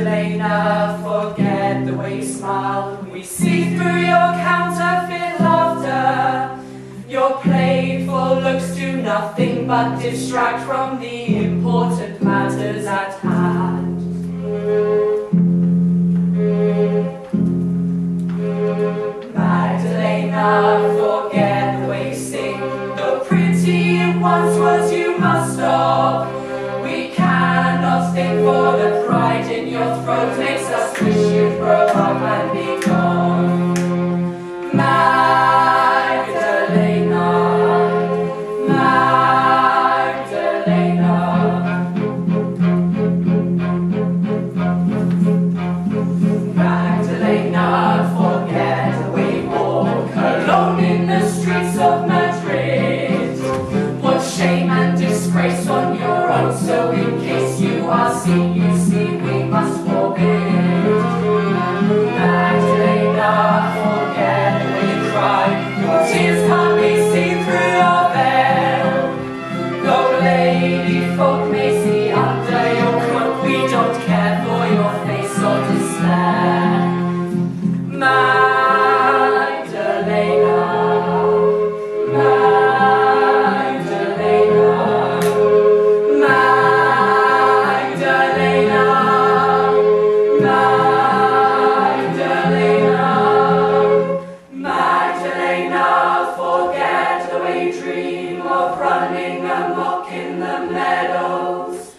Magdalena, forget the way you smile. We see through your counterfeit laughter. Your playful looks do nothing but distract from the important matters at hand. Magdalena, forget the way you sing. Though pretty it once was, you must stop. We cannot think, for the pride in your throat makes us wish you'd grow up and be gone. Magdalena, Magdalena. Magdalena, forget the way you walk alone in the streets of Madrid. What shame and disgrace on your own, so in case you are seen, you see we must forbid. Magdalena, forget the way you cry. Your tears can't be seen through your veil. Though lady folk may see under your cloak, we don't care for your face or despair. Magdalena, Magdalena, Magdalena, Magdalena, Magdalena, forget the way you dream of running amok in the meadows.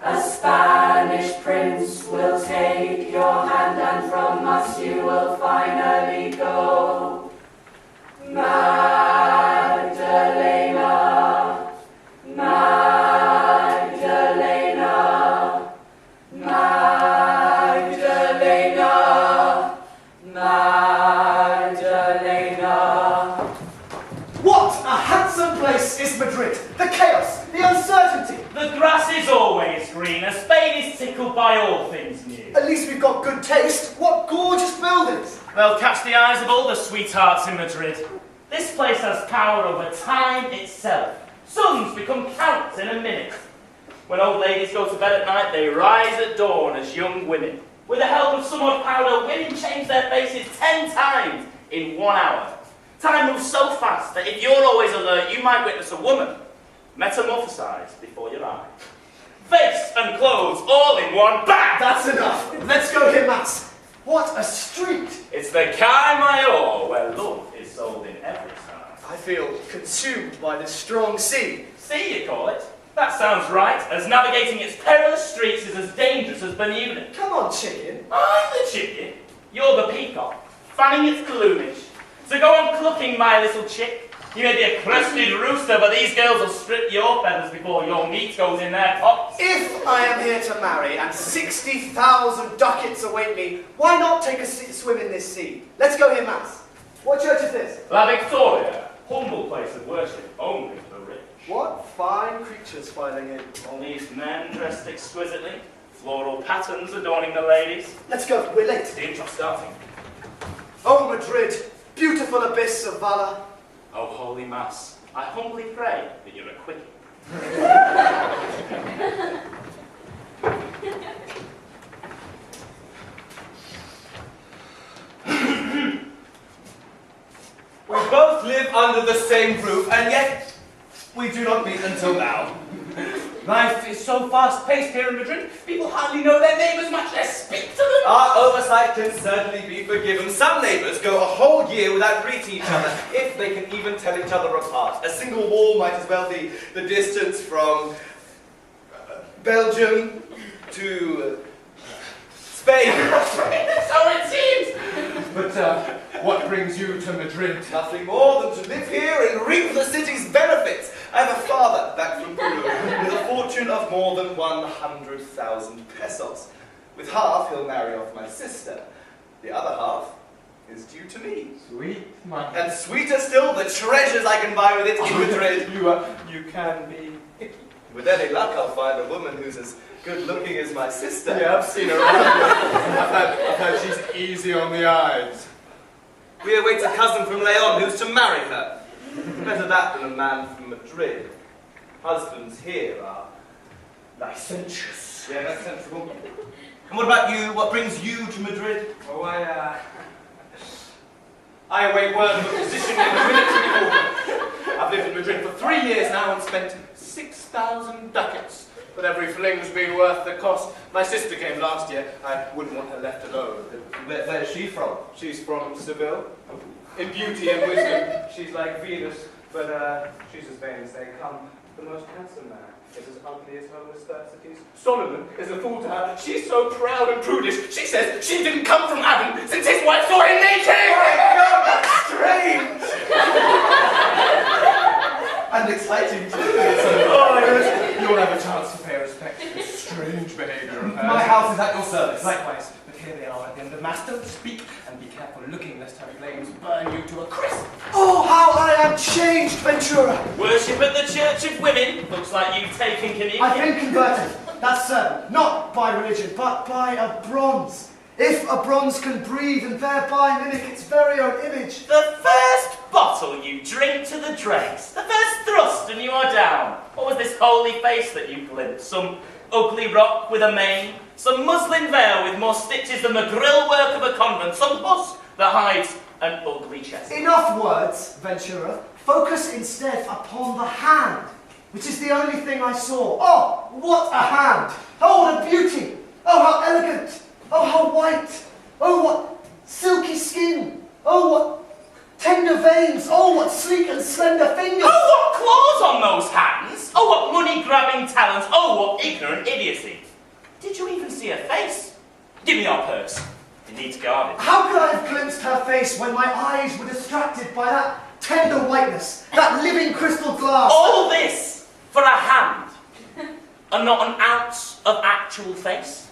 A Spanish prince will take your hand, and from us you will finally go. Magdalena, Magdalena, Magdalena, Magdalena. What a handsome place is Madrid! The chaos, the uncertainty. The grass is always green. A spade is tickled by all things new. At least we've got good taste. What gorgeous buildings! They'll catch the eyes of all the sweethearts in Madrid. This place has power over time itself. Suns become counts in a minute. When old ladies go to bed at night, they rise at dawn as young women. With the help of some odd powder, women change their faces 10 times in 1 hour. Time moves so fast that if you're always alert, you might witness a woman metamorphosized before your eyes. Face and clothes all in one bang! That's enough. Let's go hear mass. What a street! It's the Calle Mayor, where love is sold in every size. I feel consumed by this strong sea. Sea, you call it? That sounds right, as navigating its perilous streets is as dangerous as Bermuda. Come on, chicken. I'm the chicken. You're the peacock, fanning its plumage. So go on clucking, my little chick. You may be a crested rooster, but these girls will strip your feathers before your meat goes in their pots. If I am here to marry and 60,000 ducats await me, why not take a swim in this sea? Let's go hear mass. What church is this? La Victoria, humble place of worship, only for the rich. What fine creatures filing in. All these men dressed exquisitely, floral patterns adorning the ladies. Let's go, we're late. The intro's starting. Oh, Madrid, beautiful abyss of valor. Oh, holy mass, I humbly pray that you're a quickie. We both live under the same roof, and yet we do not meet until now. Life is so fast-paced here in Madrid, people hardly know their neighbours, much less speak to them. Our oversight can certainly be forgiven. Some neighbours go a whole year without greeting each other, if they can even tell each other apart. A single wall might as well be the distance from Belgium to Spain. So it seems. But what brings you to Madrid? Nothing more than to live here and reap the city's benefits. I have a father back from Peru with a fortune of more than 100,000 pesos. With half, he'll marry off my sister. The other half is due to me. Sweet, my... And sweeter still, the treasures I can buy with it in Madrid. You can be... With any luck, I'll find a woman who's as good-looking as my sister. Yeah, I've seen her around. I've heard she's easy on the eyes. We await a cousin from Leon who's to marry her. Better that than a man from Madrid. Husbands here are licentious. Yeah, that's sensible. And what about you? What brings you to Madrid? Oh, I await word of a position in the military order. I've lived in Madrid for 3 years now and spent 6,000 ducats. But every fling's been worth the cost. My sister came last year. I wouldn't want her left alone. Where is she from? She's from Seville. In beauty and wisdom, she's like Venus, but she's as vain as they come. The most handsome man is as ugly as Homer's Thersites. Solomon is a fool to her. She's so proud and prudish. She says she didn't come from Adam since his wife saw him naked. Oh my God, that's strange! And exciting too. Oh, yes. You'll have a chance to pay respect to this strange behaviour of hers. My house is at your service. Likewise, but here they are at the end of mass. Don't speak, and be careful looking lest her flames burn you to a crisp. Oh, how I am changed, Ventura! Worship at the Church of Women. Looks like you've taken communion. I've been converted, that's certain. Not by religion, but by a bronze. If a bronze can breathe and thereby mimic its very own image. The first bottle you drink to the dregs. The first thrust and you are down. What was this holy face that you glimpsed? Some ugly rock with a mane? Some muslin veil with more stitches than the grill work of a convent? Some husk that hides an ugly chest? Enough words, Ventura. Focus instead upon the hand, which is the only thing I saw. Oh, what a hand! Oh, what a beauty! Oh, how elegant! Oh, how white! Oh, what silky skin! Oh, what tender veins! Oh, what sleek and slender fingers! Oh, what claws on those hands! Oh, what money-grabbing talons! Oh, what ignorant idiocy! Did you even see her face? Give me your purse. It needs guarding. How could I have glimpsed her face when my eyes were distracted by that tender whiteness, that living crystal glass? All this for a hand, and not an ounce of actual face?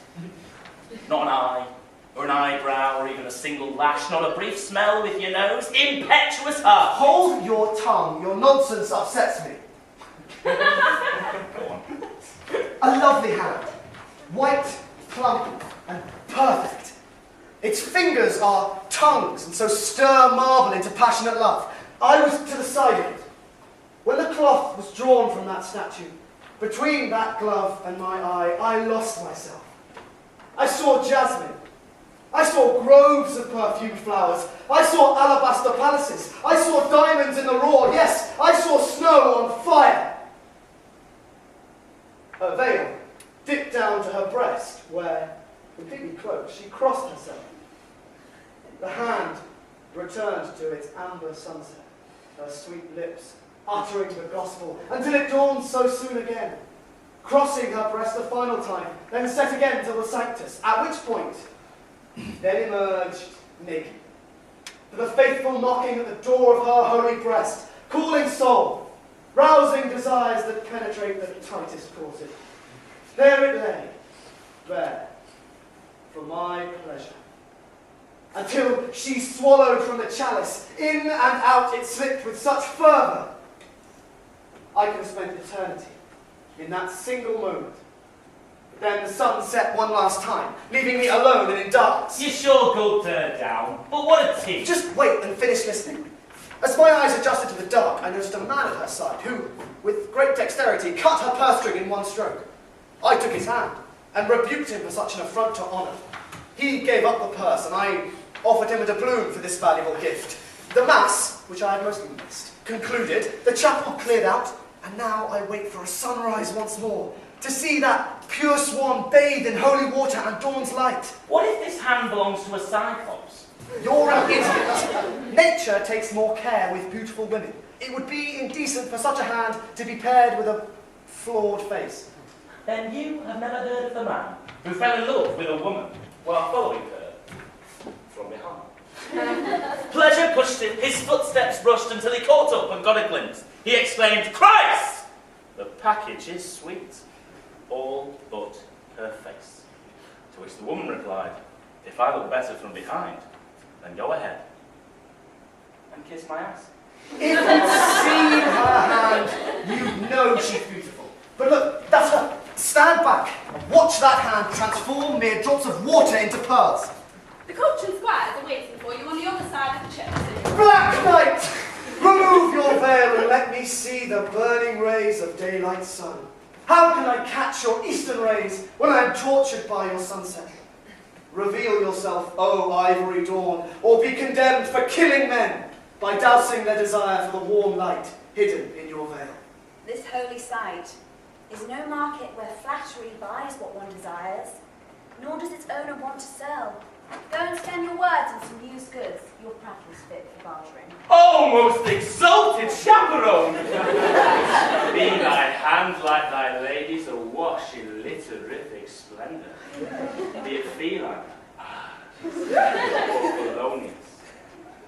Not an eye, or an eyebrow, or even a single lash, not a brief smell with your nose? Impetuous heart! Hold your tongue, your nonsense upsets me. Go on. A lovely hand, white, plump, and perfect. Its fingers are tongues, and so stir marble into passionate love. I was to the side of it. When the cloth was drawn from that statue, between that glove and my eye, I lost myself. I saw jasmine. I saw groves of perfumed flowers. I saw alabaster palaces. I saw diamonds in the raw. Yes, I saw snow on fire. Her veil dipped down to her breast, where, completely cloaked, she crossed herself. The hand returned to its amber sunset, her sweet lips uttering the gospel, until it dawned so soon again, crossing her breast a final time, then set again till the sanctus, at which point, then emerged naked, for the faithful knocking at the door of her holy breast, cooling soul, rousing desires that penetrate the tightest corset. There it lay, bare, for my pleasure, until she swallowed from the chalice, in and out it slipped with such fervour, I could have spent eternity in that single moment. But then the sun set one last time, leaving me alone and in darkness. You sure gulped her down, but what a tease. Just wait and finish listening. As my eyes adjusted to the dark, I noticed a man at her side who, with great dexterity, cut her purse string in one stroke. I took his hand and rebuked him for such an affront to honour. He gave up the purse, and I offered him a doubloon for this valuable gift. The mass, which I had mostly missed, concluded, the chapel cleared out, and now I wait for a sunrise once more, to see that pure swan bathed in holy water and dawn's light. What if this hand belongs to a cyclops? You're an idiot. Nature takes more care with beautiful women. It would be indecent for such a hand to be paired with a flawed face. Then you have never heard of the man who fell in love with a woman while following her from behind. Pleasure pushed him, his footsteps brushed until he caught up and got a glimpse. He exclaimed, "Christ! The package is sweet, all but her face." To which the woman replied, "If I look better from behind, then go ahead and kiss my ass." If you'd seen her hand, you'd know she's beautiful. But look, that's her. Stand back and watch that hand transform mere drops of water into pearls. The coach and squires are waiting for you on the other side of the church. Black Knight! Remove your veil and let me see the burning rays of daylight sun. How can I catch your eastern rays when I am tortured by your sunset? Reveal yourself, O ivory dawn, or be condemned for killing men by dousing their desire for the warm light hidden in your veil. This holy sight is no market where flattery buys what one desires, nor does its owner want to sell. Go and spend your words on some used goods, your prattle's fit for bartering. Oh, most exalted chaperone! Be thy hand like thy ladies awash in literific splendour. Be it feline, or felonious.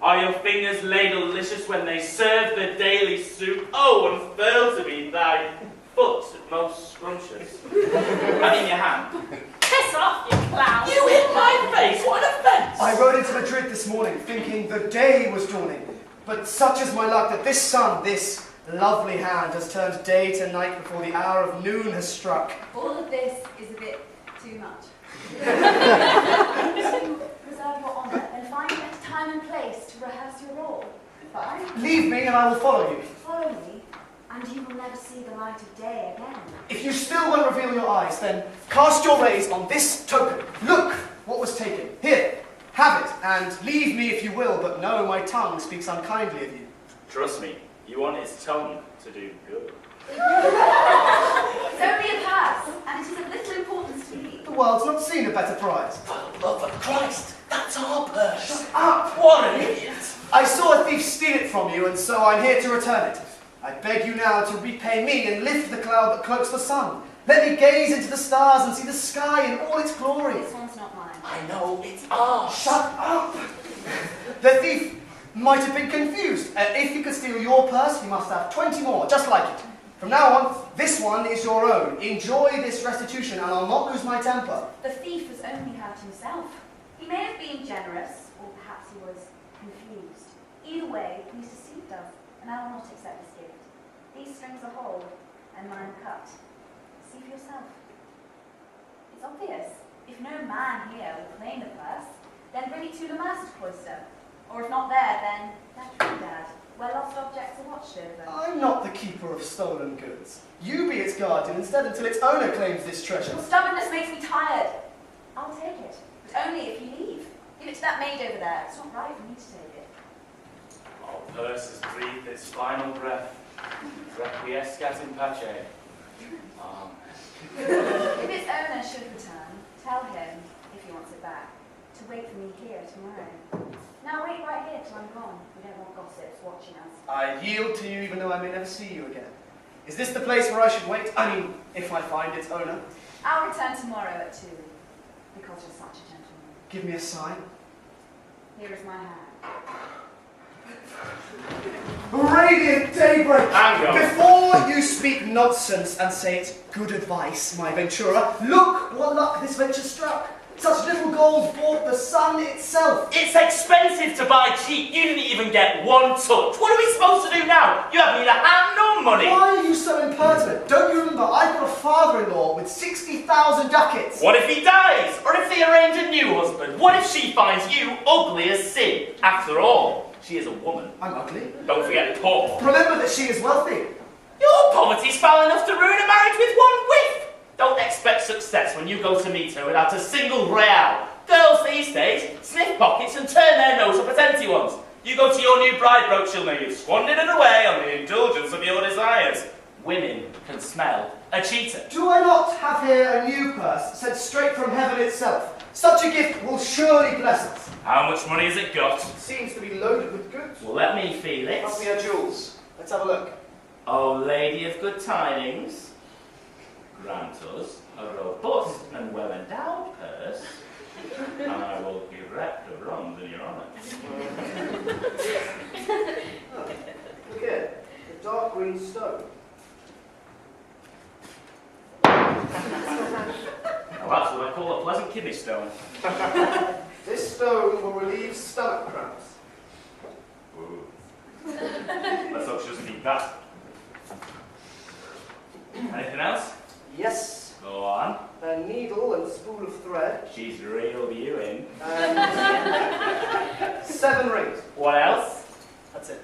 Are your fingers laid delicious when they serve the daily soup? Oh, unfurl to me thy foot most scrumptious. And in your hand. Piss off, you clown! You hit my face! What an offence! I rode into Madrid this morning, thinking the day was dawning. But such is my luck that this sun, this lovely hand, has turned day to night before the hour of noon has struck. All of this is a bit too much. Preserve your honour and find a time and place to rehearse your role. Fine. Leave me and I will follow you. Follow me, and you will never see the light of day again. If you still won't reveal your eyes, then cast your rays on this token. Look what was taken. Here, have it, and leave me if you will, but know my tongue speaks unkindly of you. Trust me, you want its tongue to do good. It's only a purse, and it is of little importance to me. The world's not seen a better prize. For the love of Christ, that's our purse. Shut up! What an idiot! I saw a thief steal it from you, and so I'm here to return it. I beg you now to repay me and lift the cloud that cloaks the sun. Let me gaze into the stars and see the sky in all its glory. This one's not mine. I know, it's ours. Shut up! The thief might have been confused. If he could steal your purse, he must have 20 more, just like it. From now on, this one is your own. Enjoy this restitution, and I'll not lose my temper. The thief has only hurt himself. He may have been generous, or perhaps he was confused. Either way, he's deceived us, and I will not accept this gift. These strings are whole, and mine are cut. See for yourself. It's obvious. If no man here will claim the purse, then bring it to the master cloister. Or if not there, then that Dad, where lost objects are watched over. I'm not the keeper of stolen goods. You be its guardian instead until its owner claims this treasure. Your stubbornness makes me tired. I'll take it, but only if you leave. Give it to that maid over there. It's not right for me to take it. Our purse has breathed its final breath. Requiescat in pace. Amen. If its owner should return, tell him, if he wants it back, to wait for me here tomorrow. Now wait right here till I'm gone. We don't want gossips watching us. I yield to you even though I may never see you again. Is this the place where I should wait? I mean, if I find its owner. I'll return tomorrow at 2, because you're such a gentleman. Give me a sign. Here is my hand. Radiant daybreak! Hang on. Before you speak nonsense and say it's good advice, my Ventura, look what luck this venture struck. Such little gold bought the sun itself. It's expensive to buy cheap. You didn't even get one touch. What are we supposed to do now? You haven't neither hand nor money. Why are you so impertinent? Don't you remember I've got a father-in-law with 60,000 ducats? What if he dies? Or if they arrange a new husband? What if she finds you ugly as sin? After all, she is a woman. I'm ugly. Don't forget poor. Remember that she is wealthy. Your poverty's foul enough to ruin a marriage with one whiff. Don't expect success when you go to meet her without a single real. Girls these days sniff pockets and turn their nose up at empty ones. You go to your new bride brooch, she'll know you've squandered it away on the indulgence of your desires. Women can smell a cheater. Do I not have here a new purse sent straight from heaven itself? Such a gift will surely bless us. How much money has it got? It seems to be loaded with goods. Well, let me feel it. Must be her jewels. Let's have a look. O lady of good tidings, grant us a robust and well-endowed purse, and I will erect the wrongs in your honour. Look here, the dark green stone. Now that's what I call a pleasant kidney stone. This stone will relieve stomach cramps. Ooh. Let's not just need that. Anything else? Yes, Go on. a needle and spool of thread, She's reeled you in. and 7 rings. What else? That's it.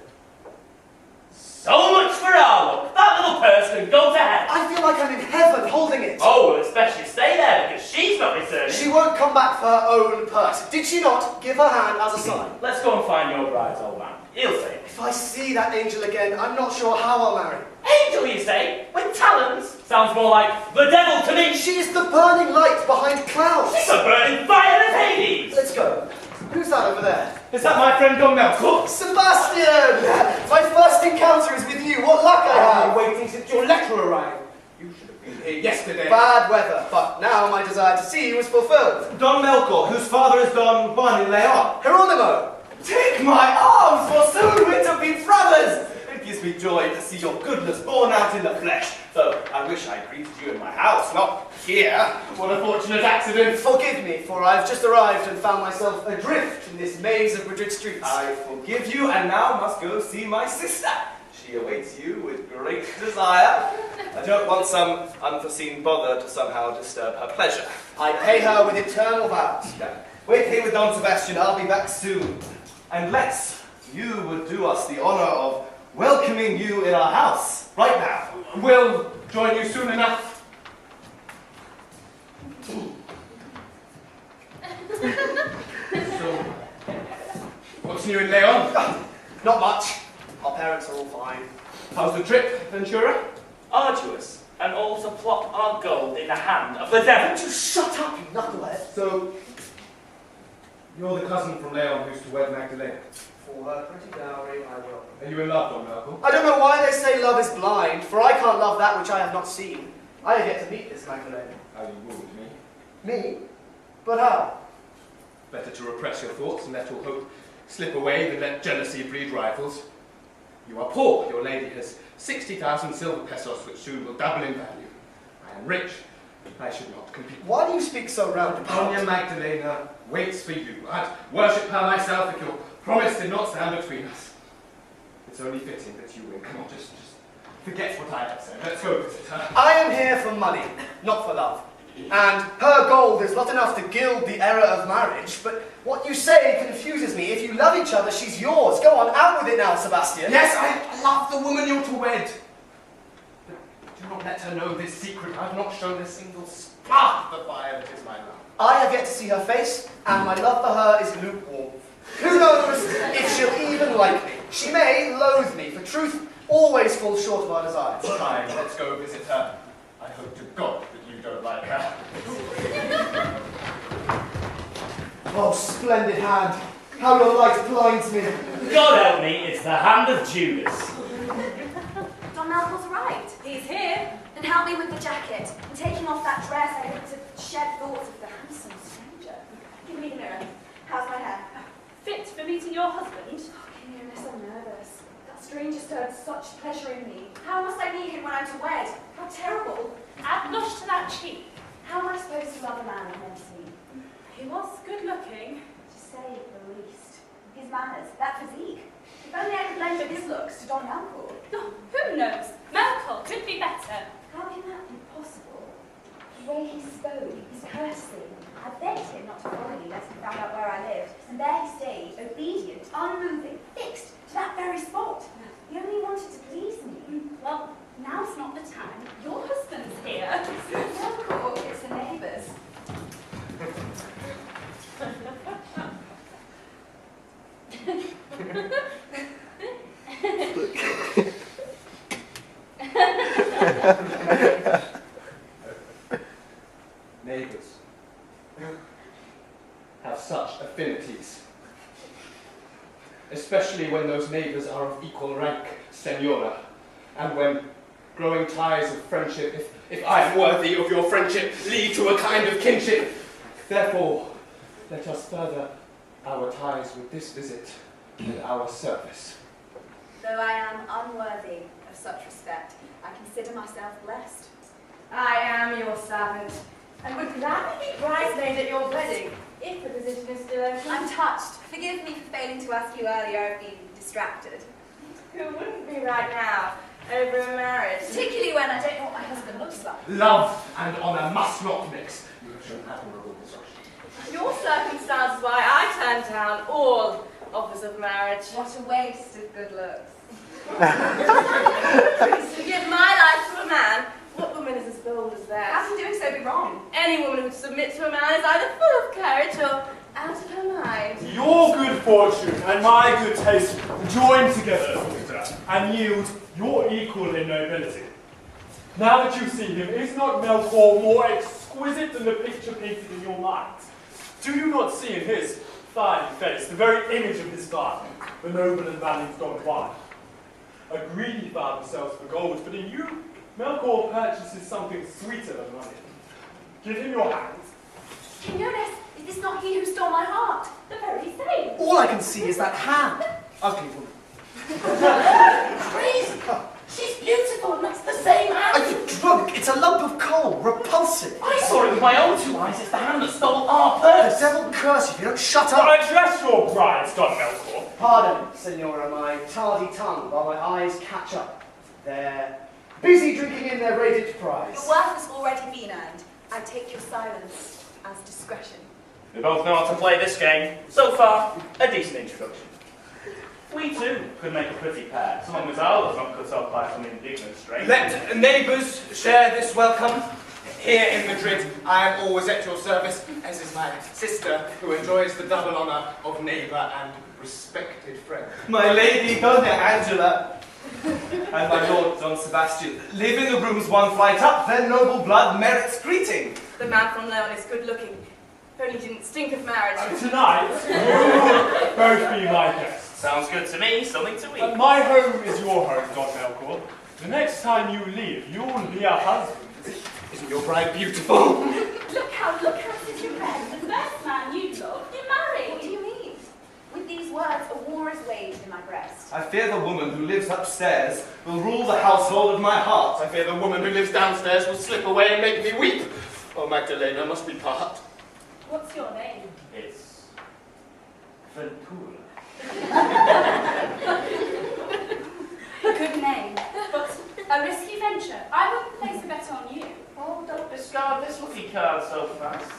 So much for our luck. That little purse can go to hell. I feel like I'm in heaven holding it. Oh, well, it's best you stay there because she's not returning. She won't come back for her own purse. Did she not give her hand as a sign? Let's go and find your bride's old man. He'll say it. If I see that angel again, I'm not sure how I'll marry. Angel, you say? With talons? Sounds more like the devil to me. She is the burning light behind clouds. She's a burning fire of Hades. Let's go. Who's that over there? Is that my friend Don Melkor? Sebastian! My first encounter is with you. What luck I I've have. been waiting since your letter arrived. You should have been here yesterday. Bad weather, but now my desire to see you is fulfilled. Don Melkor, whose father is Don Juan in Leon. Jerónimo! Take my arms, for soon we're to be brothers! It gives me joy to see your goodness born out in the flesh. Though I wish I greeted you in my house, not here. What a fortunate accident. Forgive me, for I've just arrived and found myself adrift in this maze of Madrid streets. I forgive you and now must go see my sister. She awaits you with great desire. I don't want some unforeseen bother to somehow disturb her pleasure. I pay her with eternal vows. Wait here with Don Sebastian, I'll be back soon. And you would do us the honor of welcoming you in our house, right now. We'll join you soon enough. So, what's new in Leon? Not much. Our parents are all fine. How's the trip, Ventura? Arduous, and all to plot our gold in the hand of the devil. Won't you shut up, you knucklehead? So, you're the cousin from Leon who's to wed Magdalena. For her pretty dowry, I will. Are you in love, Don Melkor? I don't know why they say love is blind, for I can't love that which I have not seen. I have yet to meet this Magdalena. How you wound me. Me? But how? Better to repress your thoughts and let all hope slip away than let jealousy breed rivals. You are poor. Your lady has 60,000 silver pesos, which soon will double in value. I am rich. I should not compete. Why do you speak so roundabout? Doña Magdalena waits for you. I'd worship her myself if your promise did not stand between us. It's only fitting that you will come on, just forget what I have said. Let's go visit her. I am here for money, not for love. And her gold is not enough to gild the error of marriage, but what you say confuses me. If you love each other, she's yours. Go on, out with it now, Sebastian. Yes, I love the woman you're to wed. But do not let her know this secret. I've not shown a single spark of the fire that is my love. I have yet to see her face, and my love for her is lukewarm. Who knows if she'll even like me? She may loathe me, for truth always falls short of our desires. Fine, let's go visit her. I hope to God that you don't like her. Oh, splendid hand. How your light blinds me. God help me, it's the hand of Judas. Don Melkor's arrived. He's here. Then help me with the jacket. And taking off that dress, I hope to shed thoughts of the handsome stranger. Give me the mirror. How's my hair? Fit for meeting your husband. Oh, Quiñones, I'm nervous. That stranger stirred such pleasure in me. How must I meet him when I'm to wed? How terrible. Add blush to that cheek. How am I supposed to love a man I've never seen? He was good looking. To say the least. His manners, that physique. If only I could lend his looks to Don Melkor. Oh, who knows? Melkor could be better. How can that be possible? The way he spoke, his courtesy. I begged him not to follow me lest he found out where I lived, and there he stayed, obedient, unmoving, fixed to that very spot. He only wanted to please me. Well, now's not the time. Your husband's here. Melkor, it's the neighbours. Neighbours have such affinities. Especially when those neighbours are of equal rank, Senora, and when growing ties of friendship, if I am worthy of your friendship, lead to a kind of kinship. Therefore, let us further our ties with this visit and our service. Though I am unworthy of such respect, I consider myself blessed. I am your servant, and would gladly be bridesmaid at your wedding, if the position is still open. I'm touched. Forgive me for failing to ask you earlier. I've been distracted. Who wouldn't be right now, over a marriage? Particularly when I don't know what my husband looks like. Love and honour must not mix. You have shown admirable discretion. Your circumstance is why I turned down all offers of marriage. What a waste of good looks. To give my life to a man, what woman is as bold as How that? can doing so be wrong? any woman who would submit to a man is either full of courage or out of her mind. Your good fortune and my good taste join together, daughter, and yield your equal in nobility. Now that you see him, is not Melchior more exquisite than the picture painted in your mind? Do you not see in his fine face the very image of his father, the noble and valiant Don Juan? A greedy father sells for gold, but in you, Melchior purchases something sweeter than money. Give him your hand. Quiñones, is this not he who stole my heart? The very same. All I can see is that hand. Ugly woman. Crazy! She's beautiful, and that's the same hand! Are you drunk? It's a lump of coal. Repulsive. I saw it with my own 2 eyes. It's the hand that stole our The purse! devil curse you if you don't shut But up. address your brides, Don Melchior. Pardon, Senora, my tardy tongue, while my eyes catch up. They're busy drinking in their rated prize. Your worth has already been earned. I take your silence as discretion. We both know how to play this game. So far, a decent introduction. We too could make a pretty pair, so long as ours was not cut off by some indignant stranger. Let neighbours share this welcome. Here in Madrid, I am always at your service, as is my sister, who enjoys the double honour of neighbour and respected friend. My lady Dona Angela and my lord Don Sebastian live in the rooms one flight up. Their noble blood merits greeting. The man from Leon is good looking. If only he didn't stink of marriage. Tonight, you will both be my guests. Sounds good to me, something to eat. My home is your home, Don Melchior. The next time you leave, you'll be a husband. Isn't your bride beautiful? Look how this is your friend. The first man you love, you marry. What do you mean? With these words, a war is waged in my breast. I fear the woman who lives upstairs will rule the household of my heart. I fear the woman who lives downstairs will slip away and make me weep. Oh, Magdalena must be part. What's your name? It's fulfil. Good name, but a risky venture. I wouldn't place a bet on you. Oh, don't discard this lucky card so fast.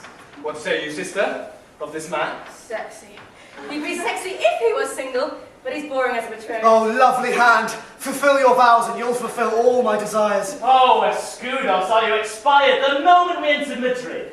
What say you, sister, of this man? Sexy. He'd be sexy if he was single, but he's boring as a betrothed. Oh, lovely hand. Fulfill your vows and you'll fulfill all my desires. Oh, escudos, are you expired the moment we entered Madrid?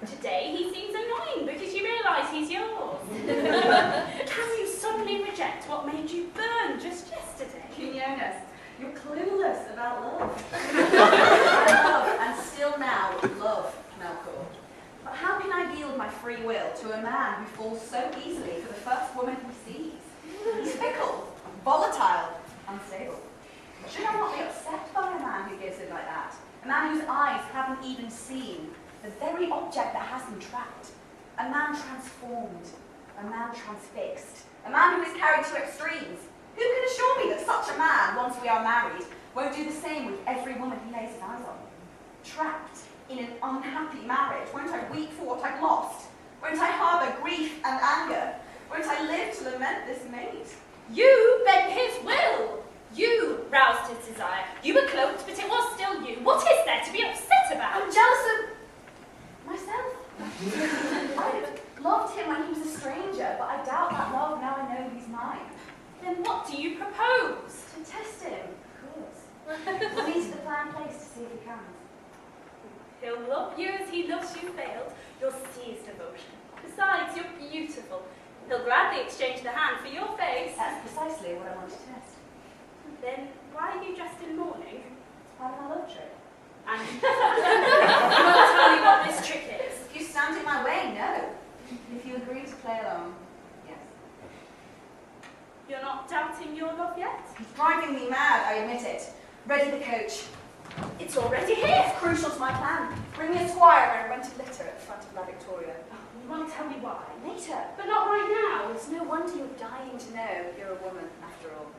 Today he seems annoying because you realise he's yours. Can you suddenly reject what made you burn just yesterday? Quiñones, you're clueless about love. I love, and still now love, Melkor. But how can I yield my free will to a man who falls so easily for the first woman he sees? He's fickle, volatile, unstable. Should I not be upset by a man who gives in like that? A man whose eyes haven't even seen the very object that has them trapped. A man transformed, a man transfixed, a man who is carried to extremes. Who can assure me that such a man, once we are married, won't do the same with every woman he lays his eyes on? Trapped in an unhappy marriage, won't I weep for what I've lost? Won't I harbour grief and anger? Won't I live to lament this mate? You bent his will. You roused his desire. You were cloaked, but it was still you. What is there to be upset about? I'm jealous of myself. I loved him when he was a stranger, but I doubt that love now I know he's mine. Then what do you propose? To test him, of course. We'll meet at the planned place to see if he comes. He'll love you as he loves you failed. You'll see his devotion. Besides, you're beautiful. He'll gladly exchange the hand for your face. That's precisely what I want to test. Then why are you dressed in mourning? It's part of my love trick. And you won't tell me what this trick is. If you stand in my way, no. If you agree to play along, yes. You're not doubting your love yet? He's driving me mad, I admit it. Ready the coach. It's already here. It's crucial to my plan. Bring me a squire and a rented litter at the front of La Victoria. Oh, you won't tell me why. Later. But not right now. It's no wonder you're dying to know you're a woman, after all.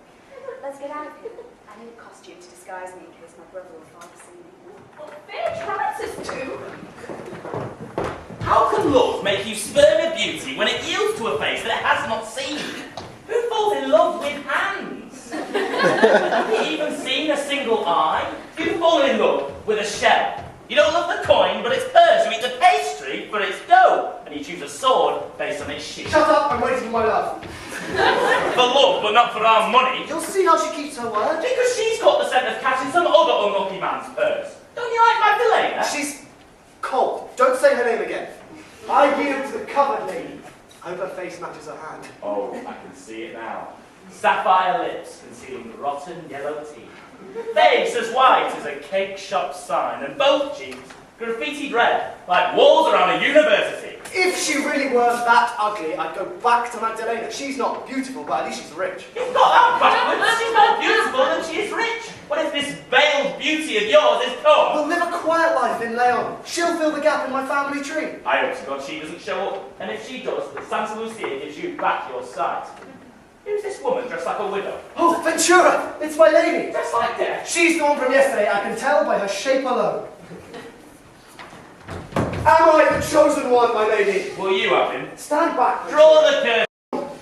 Let's get out of here. I need a costume to disguise me in case my brother or father see me. Well, fair tries us to. How can love make you spurn a beauty when it yields to a face that it has not seen? Who falls in love with hands? Have you even seen a single eye? You fall in love with a shell. You don't love the coin, but it's hers. You eat the pastry for its dough, and you choose a sword based on its sheath. Shut up, I'm waiting for my love. For love, but not for our money. You'll see how she keeps her word. Because she's got the scent of cash in some other unlucky man's purse. Don't you like Magdalena? She's cold. Don't say her name again. I yield to the covered lady. I hope her face matches her hand. Oh, I can see it now. Sapphire lips concealing rotten yellow teeth. Face as white as a cake shop sign, and both cheeks graffitied red, like walls around a university. If she really were that ugly, I'd go back to Magdalena. She's not beautiful, but at least she's rich. You've got that backwards. She's more beautiful than she is rich. What if this veiled beauty of yours is poor? We'll live a quiet life in Leon. She'll fill the gap in my family tree. I hope to God she doesn't show up, and if she does, that Santa Lucia gives you back your sight. Who's this woman dressed like a widow? Oh, Ventura! It's my lady! Dressed like death? She's the one from yesterday. I can tell by her shape alone. Am I the chosen one, my lady? Will you have him? Stand back. Draw the curtain.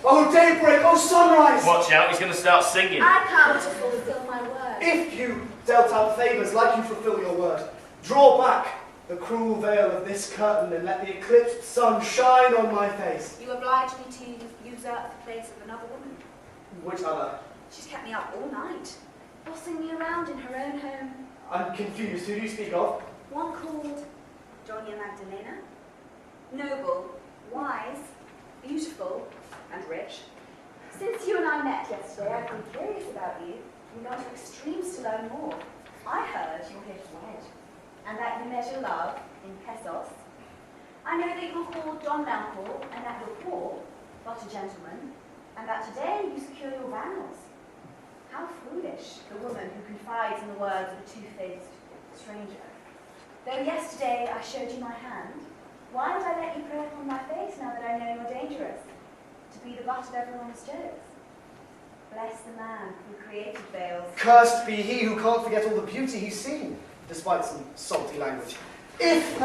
Oh, daybreak! Oh, sunrise! Watch out, he's going to start singing. I come to fulfill my word. If you dealt out favours like you fulfill your word, draw back the cruel veil of this curtain and let the eclipsed sun shine on my face. You oblige me to usurp the place of another woman. Which other? She's kept me up all night, bossing me around in her own home. I'm confused. Who do you speak of? One called Doña Magdalena, noble, wise, beautiful, and rich. Since you and I met yesterday, I've been curious about you and gone to extremes to learn more. I heard you're here to wed, and that you measure love in pesos. I know that you're called Don Melkor, and that you're poor, but a gentleman, and that today you secure your vows. How foolish, the woman who confides in the words of a two-faced stranger. Though yesterday I showed you my hand, why would I let you pray upon my face now that I know you're dangerous? To be the butt of everyone's jokes. Bless the man who created veils. Cursed be he who can't forget all the beauty he's seen, despite some salty language. If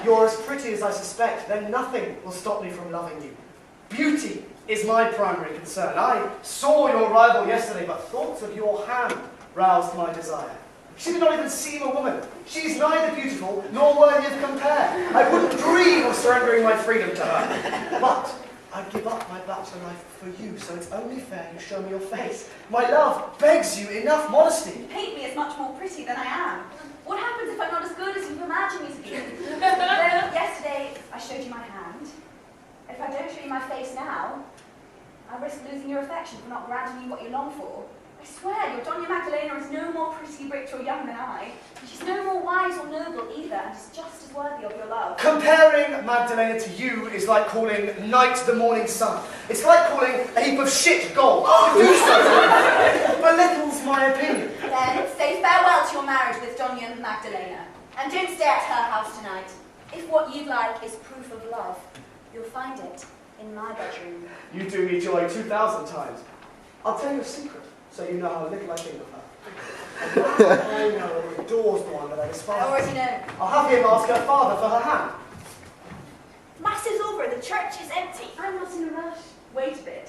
you're as pretty as I suspect, then nothing will stop me from loving you. Beauty is my primary concern. I saw your rival yesterday, but thoughts of your hand roused my desire. She did not even seem a woman. She's neither beautiful nor worthy of compare. I wouldn't dream of surrendering my freedom to her. But I'd give up my bachelor life for you, so it's only fair you show me your face. My love begs you enough modesty. You paint me as much more pretty than I am. What happens if I'm not as good as you imagine me to be? Though yesterday affection for not granting you what you long for. I swear, your Doña Magdalena is no more pretty, rich, or young than I. She's no more wise or noble either, and is just as worthy of your love. Comparing Magdalena to you is like calling night the morning sun. It's like calling a heap of shit gold. To do so belittles my opinion. Then say farewell to your marriage with Doña Magdalena, and don't stay at her house tonight. If what you'd like is proof of love, you'll find it in my bedroom. You do me joy 2,000 times. I'll tell you a secret, so you know how little I think of her. I know who adores the one that I despise. I already know. I'll have him ask her father for her hand. Mass is over, the church is empty. I'm not in a rush. Wait a bit.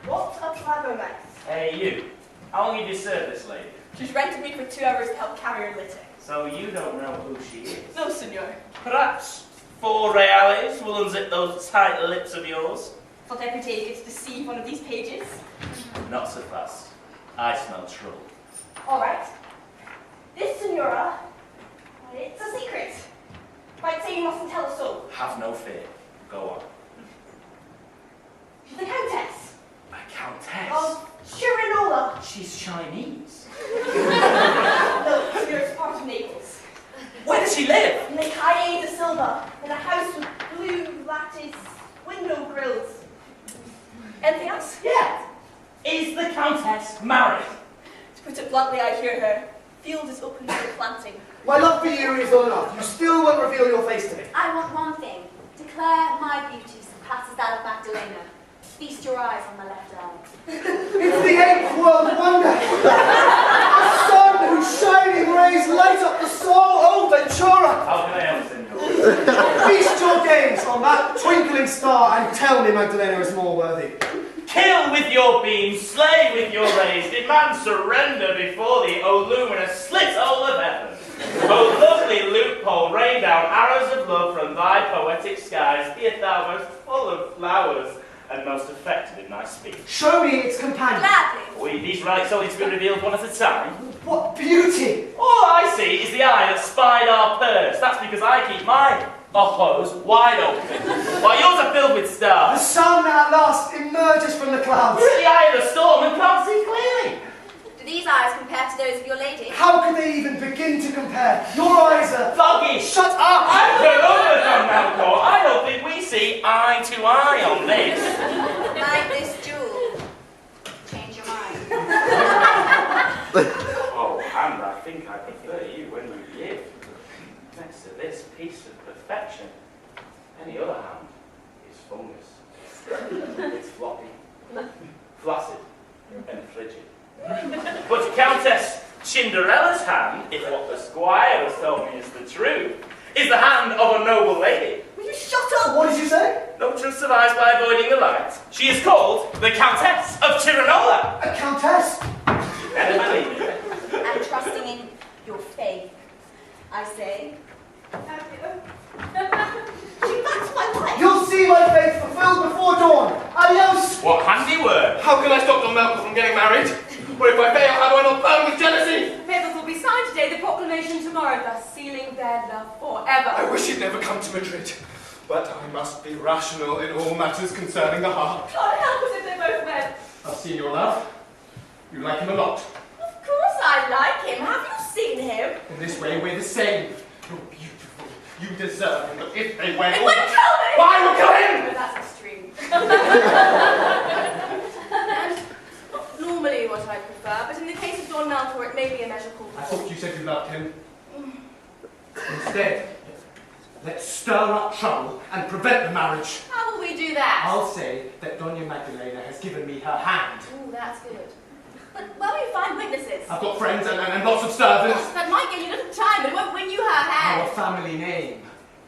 What a clever mess. Hey, you. How long have you served this lady? She's rented me for 2 hours to help carry her litter. So you don't know who she is? No, senor. Perhaps 4 reales will unzip those tight lips of yours? Thought every day you get to deceive one of these pages. Not so fast. I smell trouble. All right. This senora, it's a secret. Might say you mustn't tell a soul. Have no fear. Go on. She's the countess. A countess? Of Chirinola. She's Chinese. No, senor's part of Naples. Where does she live? In the Calle de Silva, in a house with blue lattice window grills. Anything else? Yeah. Is the countess married? To put it bluntly, I hear her. Field is open for planting. My love for you is not enough. You still won't reveal your face to me. I want one thing. Declare my beauty surpasses that of Magdalena. Feast your eyes on my left eye. It's the 8th world wonder. A sun whose shining rays light up the soul. Oh, Ventura! How can I help, senor? Feast your gaze on that twinkling star and tell me Magdalena is more worthy. Kill with your beams, slay with your rays, demand surrender before thee, O luminous slit hole of heaven. O lovely loophole, rain down arrows of love from thy poetic skies, be thou most full of flowers and most effective in thy speech. Show me its companion. Gladly. These rights only to be revealed one at a time. What beauty! All I see is the eye that spied our purse. That's because I keep my ojos wide open, while yours are filled with The stars. sun at last emerges from the clouds. You're at the eye of the storm and can't see clearly. Do these eyes compare to those of your lady? How can they even begin to compare? Your eyes are... Foggy. Shut up! I'm over Don Malco. I don't think we see eye to eye on this. Like this jewel. Change your mind. Oh, and I think I prefer you when you live next to this piece of perfection. Any other hand is fungus. It's floppy, flaccid, and frigid. But Countess Cinderella's hand, if what the squire has told me is the truth, is the hand of a noble lady. Will you shut up? What did you say? No truth survives by avoiding the light. She is called the Countess of Chirinola. A countess? And believe me. And trusting in your faith, I say. She backs my life. You'll see my faith fulfilled before dawn. Adios! What handiwork! How can I stop Don Malcolm from getting married? Or if I fail, how do I not burn with jealousy? Papers will be signed today, the proclamation tomorrow, thus sealing their love forever. I wish he'd never come to Madrid. But I must be rational in all matters concerning the heart. God help us if they both wed. I've seen your love. You like him a lot. Of course I like him. Have you seen him? In this way, we're the same. You're beautiful. You deserve him. But if they wed... It would kill me! Why would kill him? But that's extreme. Normally what I prefer, but in the case of Don Maltor, it may be a measure called I thought you said you loved him. Instead, let's stir up trouble and prevent the marriage. How will we do that? I'll say that Doña Magdalena has given me her hand. Ooh, that's good. But where will you find witnesses? I've got friends and lots of servants. That might get you a little time, but it won't win you her Our hand. family name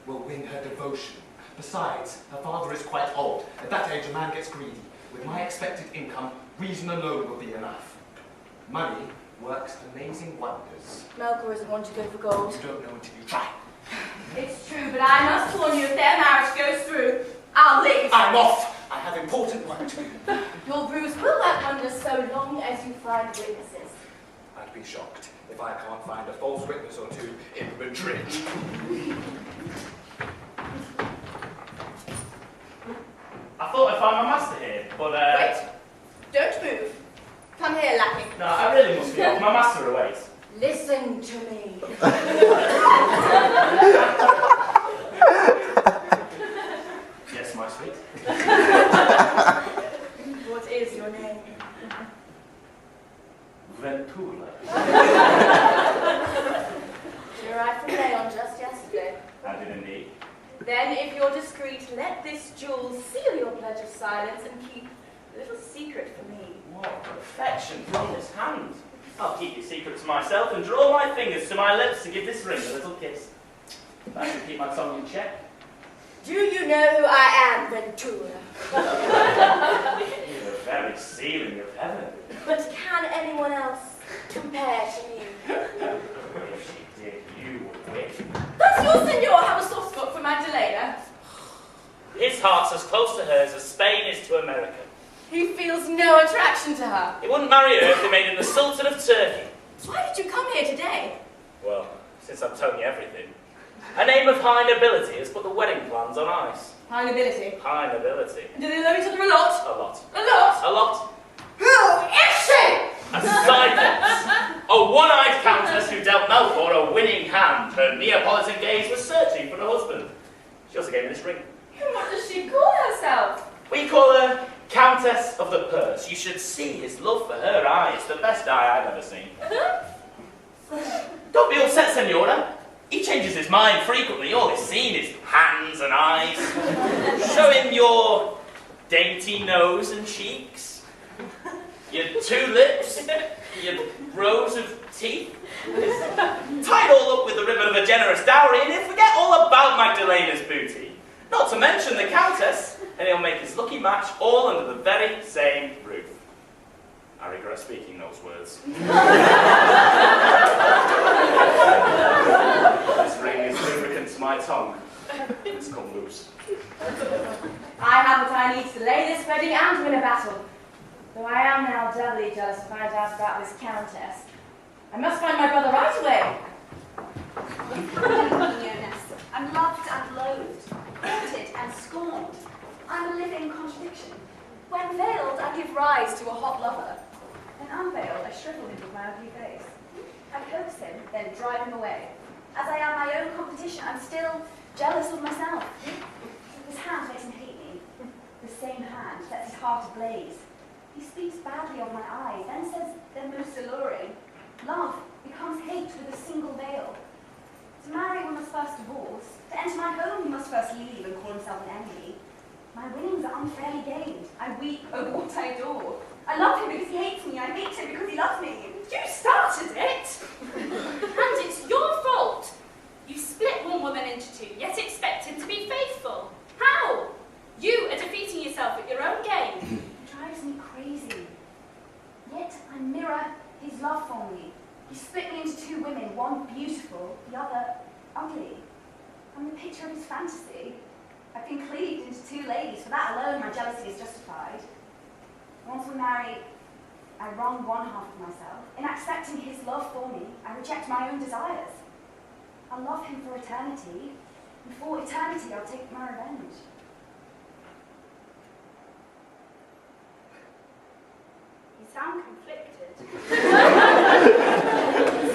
will win her devotion. Besides, her father is quite old. At that age, a man gets greedy. With my expected income, reason alone will be enough. Money works amazing wonders. Melkor isn't one to go for gold. You don't know until you try. It's true, but I must warn you, if their marriage goes through, I'll leave. I'm off. I have important work to do. Your ruse will work wonders so long as you find witnesses. I'd be shocked if I can't find a false witness or two in Madrid. I thought I found my master here, but Wait. on just yesterday. I did indeed. Then, if you're discreet, let this jewel seal your pledge of silence and keep a little secret for me. What perfection from this hand. I'll keep your secret to myself and draw my fingers to my lips to give this ring a little kiss. That should keep my tongue in check. Do you know who I am, Ventura? You're the very ceiling of heaven. But can anyone else compare to me? If she did, you would win. Does your senor have a soft spot for Magdalena? His heart's as close to hers as Spain is to America. He feels no attraction to her. He wouldn't marry her if they made him the Sultan of Turkey. So why did you come here today? Well, since I've told you everything. A name of high nobility has put the wedding plans on ice. High nobility. High nobility. Do they love each other a lot? A lot. A lot? A lot. Who is she? A side a one-eyed countess who dealt Melkor a winning hand. Her Neapolitan gaze was searching for a husband. She also gave me this ring. What does she call herself? We call her Countess of the Purse. You should see his love for her eye. It's the best eye I've ever seen. Don't be upset, Senora. He changes his mind frequently. All he's seen is hands and eyes. Show him your dainty nose and cheeks, your two lips, your rows of teeth. Tie it all up with the ribbon of a generous dowry, and he'll forget all about Magdalena's booty. Not to mention the Countess, and he'll make his lucky match all under the very same roof. I regret speaking those words. This ring is lubricant to my tongue. It's come loose. I have what I need to delay this wedding and win a battle. Though I am now doubly jealous to find out about this countess. I must find my brother right away. Quiñones. I'm loved and loathed, hated and scorned. I'm a living contradiction. When veiled, I give rise to a hot lover. When unveiled, I shrivel him with my ugly face. I coax him, then drive him away. As I am my own competition, I'm still jealous of myself. This hand makes him hate me. The same hand sets his heart ablaze. He speaks badly of my eyes, then says they're most alluring. Love becomes hate with a single veil. To marry, one must first divorce. To enter my home, he must first leave and call himself an enemy. My winnings are unfairly gained. I weep over what I adore. I love him because he hates me. I hate him because he loves me. You started it! And it's your fault! You split one woman into two, yet expect him to be faithful. How? You are defeating yourself at your own game. It drives me crazy. Yet I mirror his love for me. He split me into two women, one beautiful, the other ugly. I'm the picture of his fantasy. I've been cleaved into two ladies. For that alone, my jealousy is justified. Once we marry, I wrong one half of myself. In accepting his love for me, I reject my own desires. I'll love him for eternity, and for eternity I'll take my revenge. You sound conflicted.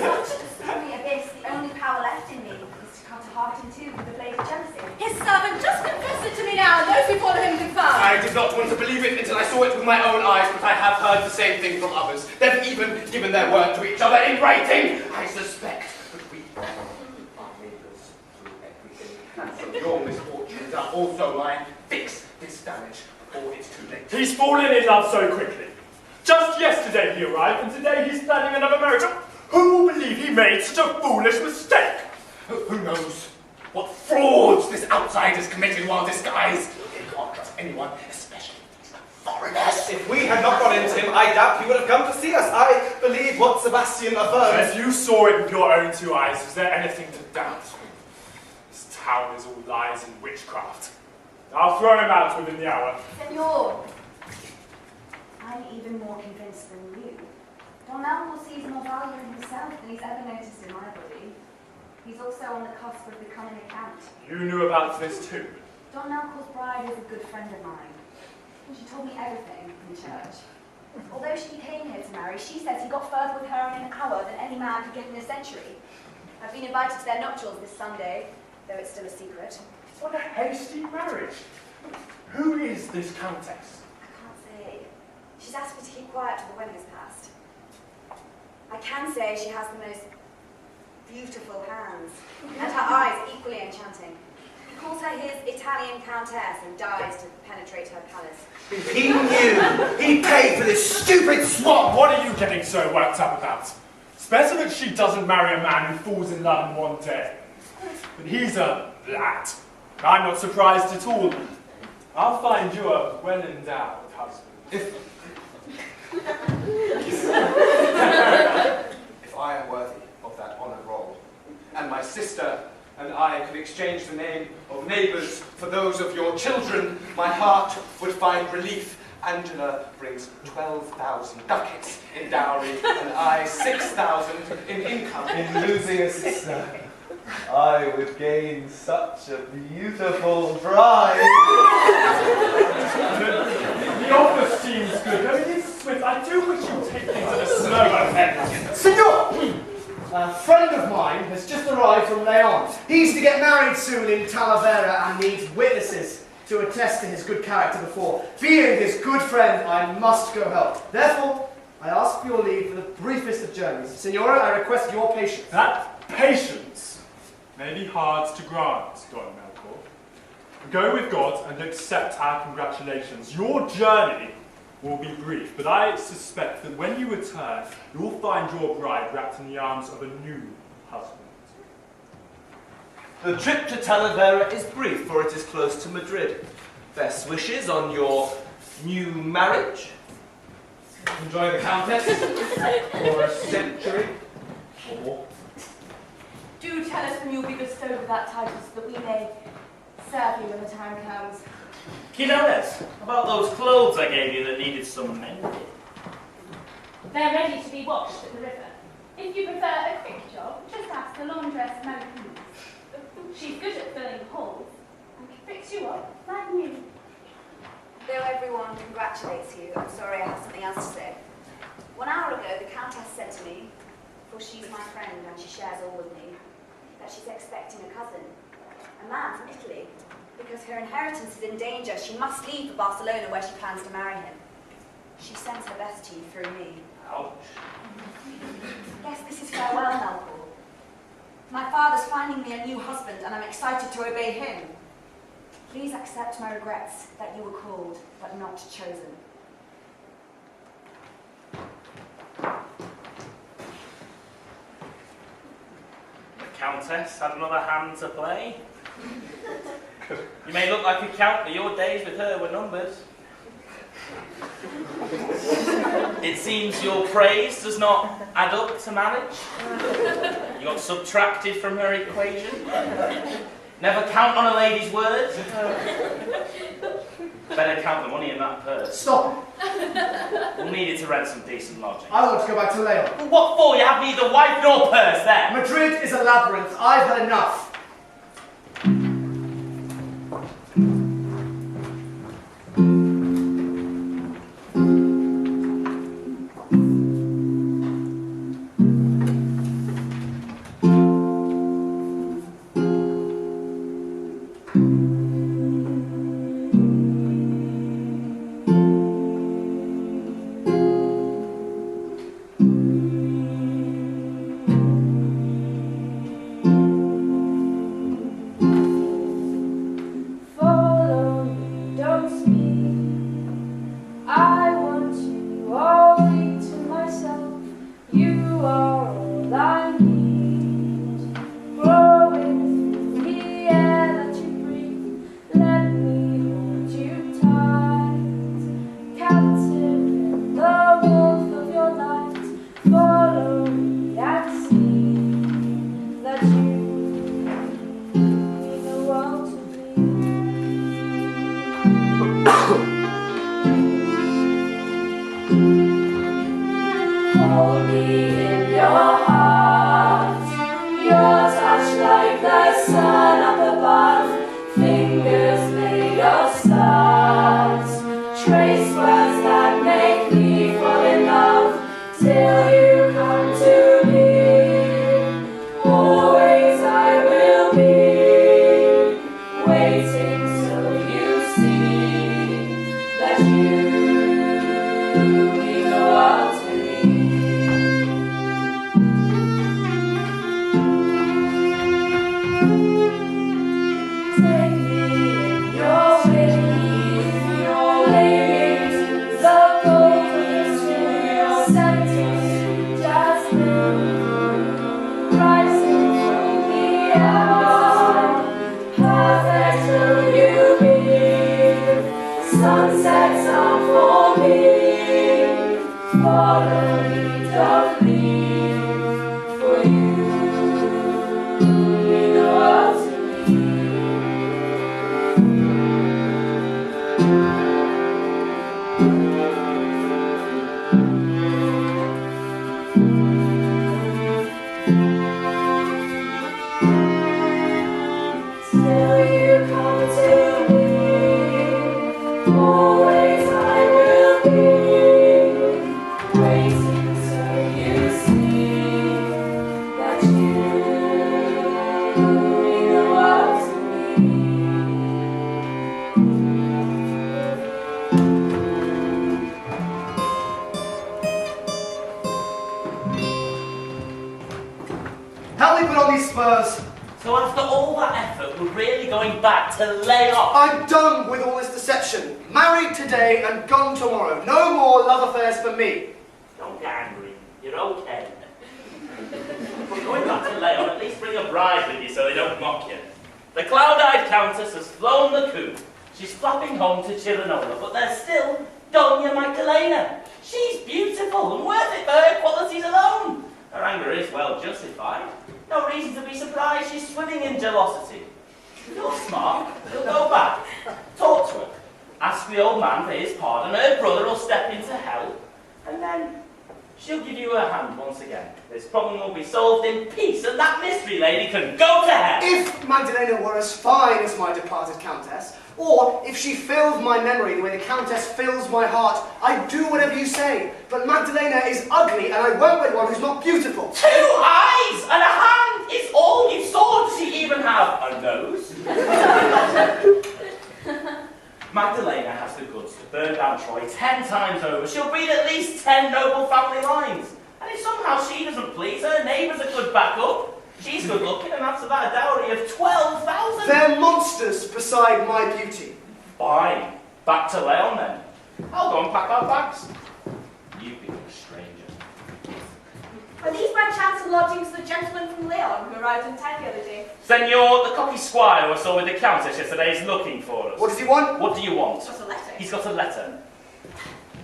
Such a stormy abyss, the only power left in me is to cut a heart in two with the blade of jealousy. His servant just confessed it to me now, and those who follow him confirm. I did not want to believe it until I saw it with my own eyes, but I have heard the same thing from others. They've even given their word to each other in writing, I suspect. But we are neighbours through everything, and so your misfortunes are also mine. Fix this damage before it's too late. He's fallen in love so quickly. Just yesterday he arrived, and today he's planning another marriage. Who will believe he made such a foolish mistake? Who knows what frauds this outsider's committed while disguised? He can't trust anyone, especially these foreigners. If we had not gone into him, I doubt he would have come to see us. I believe what Sebastian affirms. As you saw it with your own two eyes, is there anything to doubt? This town is all lies and witchcraft. I'll throw him out within the hour. Senor, I'm even more convinced than you. Don Alvor sees more value in himself than he's ever noticed in my body. He's also on the cusp of becoming a count. You knew about this too. Don Alvor's bride is a good friend of mine. And she told me everything in church. Although she came here to marry, she says he got further with her in an hour than any man could get in a century. I've been invited to their nuptials this Sunday, though it's still a secret. What a hasty marriage. Who is this countess? I can't say. She's asked me to keep quiet till the wedding is past. I can say she has the most beautiful hands, and her Italian countess and dies to penetrate her palace. He knew. He paid for this stupid swap. What are you getting so worked up about? It's better that she doesn't marry a man who falls in love in one day. But he's a lad. I'm not surprised at all. I'll find you a well-endowed husband. If I am worthy of that honoured role, and my sister and I could exchange the name of neighbours for those of your children, my heart would find relief. Angela brings 12,000 ducats in dowry, and I 6,000 in income. In losing a sister, I would gain such a beautiful bride. The offer seems good. I mean, it's swift. I do wish you'd take things at a slower pace. Signor! A friend of mine has just arrived from Leon. He's to get married soon in Talavera and needs witnesses to attest to his good character before. Being his good friend, I must go help. Therefore, I ask for your leave for the briefest of journeys. Signora, I request your patience. That patience may be hard to grant, Don Melkor. Go with God and accept our congratulations. Your journey will be brief, but I suspect that when you return, you'll find your bride wrapped in the arms of a new husband. The trip to Talavera is brief, for it is close to Madrid. Best wishes on your new marriage. Enjoy the Countess for a century or more. Do tell us when you'll be bestowed with that title so that we may serve you when the time comes. Quiñones, about those clothes I gave you that needed some mending. They're ready to be washed at the river. If you prefer a quick job, just ask the laundress Madrid. She's good at filling holes and can fix you up like new. Though everyone congratulates you, I'm sorry I have something else to say. 1 hour ago, the Countess said to me, for she's my friend and she shares all with me, that she's expecting a cousin, a man from Italy. Because her inheritance is in danger, she must leave for Barcelona where she plans to marry him. She sends her best to you through me. Ouch. Yes, this is farewell, Melkor. My father's finding me a new husband and I'm excited to obey him. Please accept my regrets that you were called but not chosen. The Countess had another hand to play. You may look like a count, but your days with her were numbered. It seems your praise does not add up to marriage. You got subtracted from her equation. Never count on a lady's word. Better count the money in that purse. Stop! We'll need it to rent some decent lodging. I want to go back to Leon. Well, what for? You have neither wife nor purse there. Madrid is a labyrinth. I've had enough. perfect will you be. Sunsets are for me, what a need of leave for you. Mean the world to me. Still you come to me, always I will be, waiting so you see that you mean the world to me. Help me put on these spurs. So after all that effort, we're really going back to lay off. I'm done with all this deception. Married today and gone tomorrow. No more love affairs for me. Don't get angry. You're okay. We're going back to lay on. At least bring a bride with you so they don't mock you. The cloud-eyed countess has flown the coop. She's flapping home to Jerónimo, but there's still Doña Magdalena. She's beautiful and worth it for her qualities alone. Her anger is well justified. No reason to be surprised she's swimming in jealousy. You're smart. You'll go back. Talk to her. Ask the old man for his pardon. Her brother will step into hell. And then she'll give you her hand once again. This problem will be solved in peace, and that mystery lady can go to hell. If Magdalena were as fine as my departed countess, or if she filled my memory the way the countess fills my heart, I'd do whatever you say. But Magdalena is ugly, and I won't wed one who's not beautiful. 2 eyes and a hand is all you saw. Does she even have a nose? Magdalena has the goods to burn down Troy 10 times over. She'll breed at least 10 noble family lines. And if somehow she doesn't please, her neighbours are good backup. She's good looking and after that a dowry of 12,000. They're monsters beside my beauty. Fine. Back to Leon then. I'll go and pack our bags. You be a stranger. Are these by chance the lodgings of the gentleman from Leon who arrived in town the other day? Senor, the cocky squire who I saw with the countess yesterday is looking for us. What does he want? What do you want? Just a letter. He's got a letter.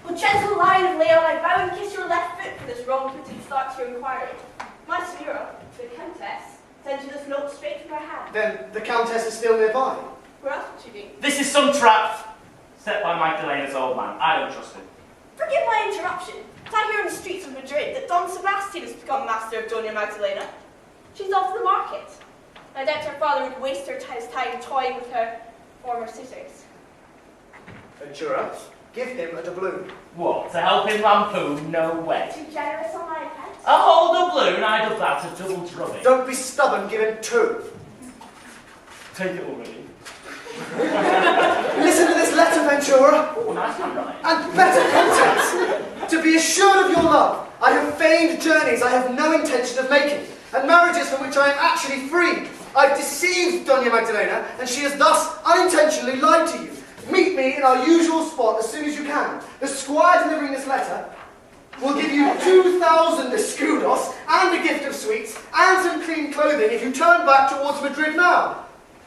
Well, gentle lion of Leon, I bow and kiss your left foot for this wrong-footed start to your inquiry. My signora, the countess, sends you this note straight from her hand. Then the countess is still nearby. Where else would she be? This is some trap set by Magdalena's old man. I don't trust him. Forgive my interruption, but I hear in the streets of Madrid that Don Sebastian has become master of Doña Magdalena. She's off to the market. I doubt her father would waste his time toying with her former suitors. Ventura, give him a doubloon. What, to help him lampoon? No way. Too generous on my account? A whole doubloon, I'd have that, a double drubbing. Don't be stubborn, give him 2. Take it already. Listen to this letter, Ventura. Oh, nice handwriting. And better contents. To be assured of your love, I have feigned journeys I have no intention of making, and marriages from which I am actually free. I've deceived Doña Magdalena, and she has thus unintentionally lied to you. Meet me in our usual spot as soon as you can. The squire delivering this letter will give you 2,000 escudos and a gift of sweets and some clean clothing if you turn back towards Madrid now.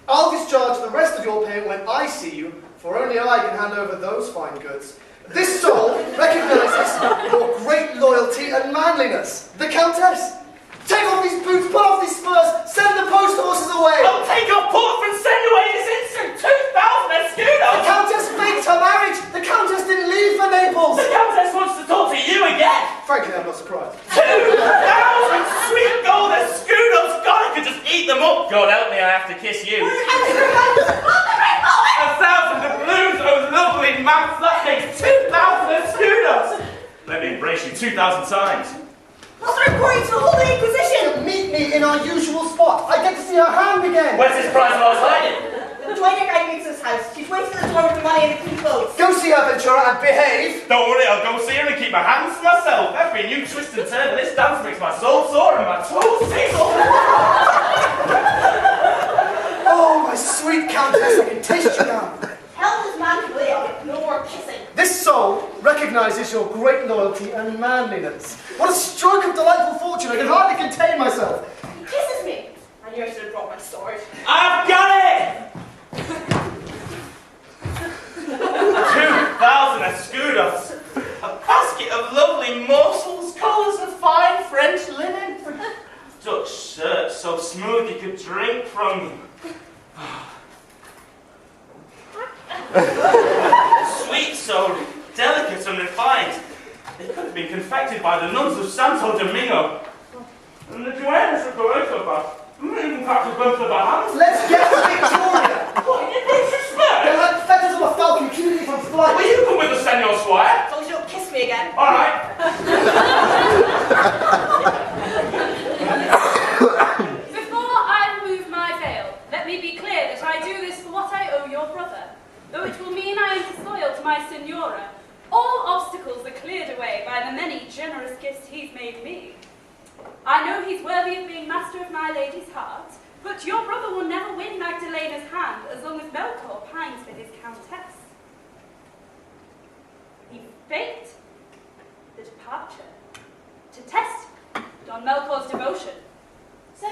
I'll discharge the rest of your payment when I see you, for only I can hand over those fine goods. This soul recognises your great loyalty and manliness. The countess, take off these boots, put off these spurs, send the post horses away. I'll take off Pork and send away this instant 2,000 escudos. The countess faked her marriage. The countess didn't leave for Naples. The countess wants to talk to you again. Frankly, I'm not surprised. 2,000 sweet gold escudos. God, I could just eat them up. God help me, I have to kiss you. 1,000 doubloons, those lovely mouths. That makes 2,000 escudos. Let me embrace you 2,000 times. Must I report you to the Holy Inquisition? Meet me in our usual spot. I get to see her hand again. Where's this prize I was hiding? The Dueña Gaglia's house. She's waiting at the door with the money and the clean clothes. Go see her, Ventura, and behave. Don't worry, I'll go see her and keep my hands to myself. Every new twist and turn of this dance makes my soul sore and my toes tickle. Oh, my sweet countess, I can taste you now. Tell this man to live. No more kissing. This soul recognises your great loyalty and manliness. What a stroke of delightful fortune, I can hardly contain myself. He kisses me. I knew I should have brought my sword. I've got it! 2,000 escudos. A basket of lovely morsels, collars of fine French linen. Dutch shirts so smooth you could drink from them. Sweet, so delicate and refined. They could have been confected by the nuns of Santo Domingo. And the duennas of Goethe, even perhaps both of our hands. Let's get to Victoria! What, in disrespect? They're like feathers of a falcon keeping me from flight. Will you come with us, Senor Squire? Told you don't kiss me again. All right. Before I remove my veil, let me be clear that I do this for what I owe your brother. Though it will mean I am disloyal to my signora, all obstacles are cleared away by the many generous gifts he's made me. I know he's worthy of being master of my lady's heart, but your brother will never win Magdalena's hand as long as Melkor pines for his countess. He faked the departure to test Don Melkor's devotion. So,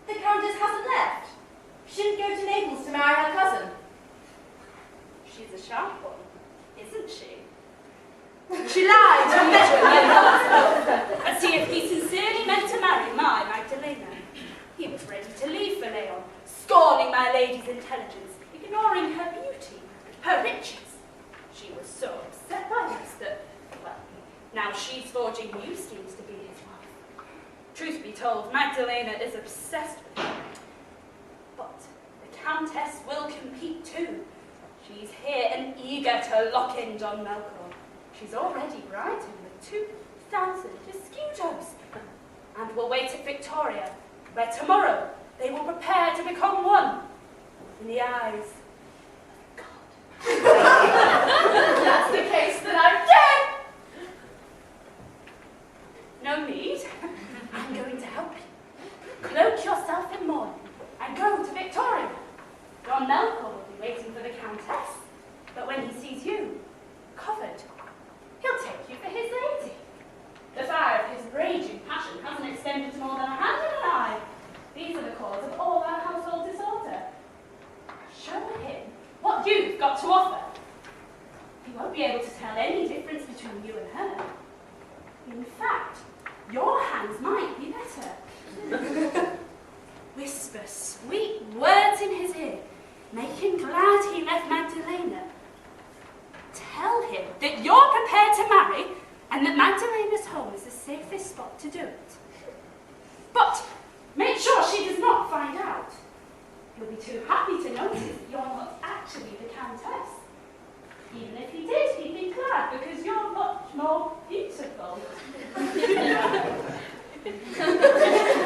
the Countess hasn't left? She didn't go to Naples to marry her cousin? She's a sharp one, isn't she? She lied to measure my love and see if he sincerely meant to marry my Magdalena. He was ready to leave for Leon, scorning my lady's intelligence, ignoring her beauty, her riches. She was so upset by this that, well, now she's forging new schemes to be his wife. Truth be told, Magdalena is obsessed with him. But the Countess will compete too. She's here and eager to lock in Don Melkor. She's already bribed him with 2,000 escudos and will wait at Victoria, where tomorrow they will prepare to become one in the eyes of God. If that's the case, then I'm dead! No need. I'm going to help you. Cloak yourself in mourning and go to Victoria. Don Melkor will be waiting for the Countess, but when he sees you, covered, he'll take you for his lady. The fire of his raging passion hasn't extended to more than a hand and an eye. These are the cause of all our household disorder. Show him what you've got to offer. He won't be able to tell any difference between you and her. In fact, your hands might be better. Whisper sweet words in his ear. Make him glad he left Magdalena. Tell him that you're prepared to marry and that Magdalena's home is the safest spot to do it. But make sure she does not find out. He'll be too happy to notice that you're not actually the Countess. Even if he did, he'd be glad because you're much more beautiful.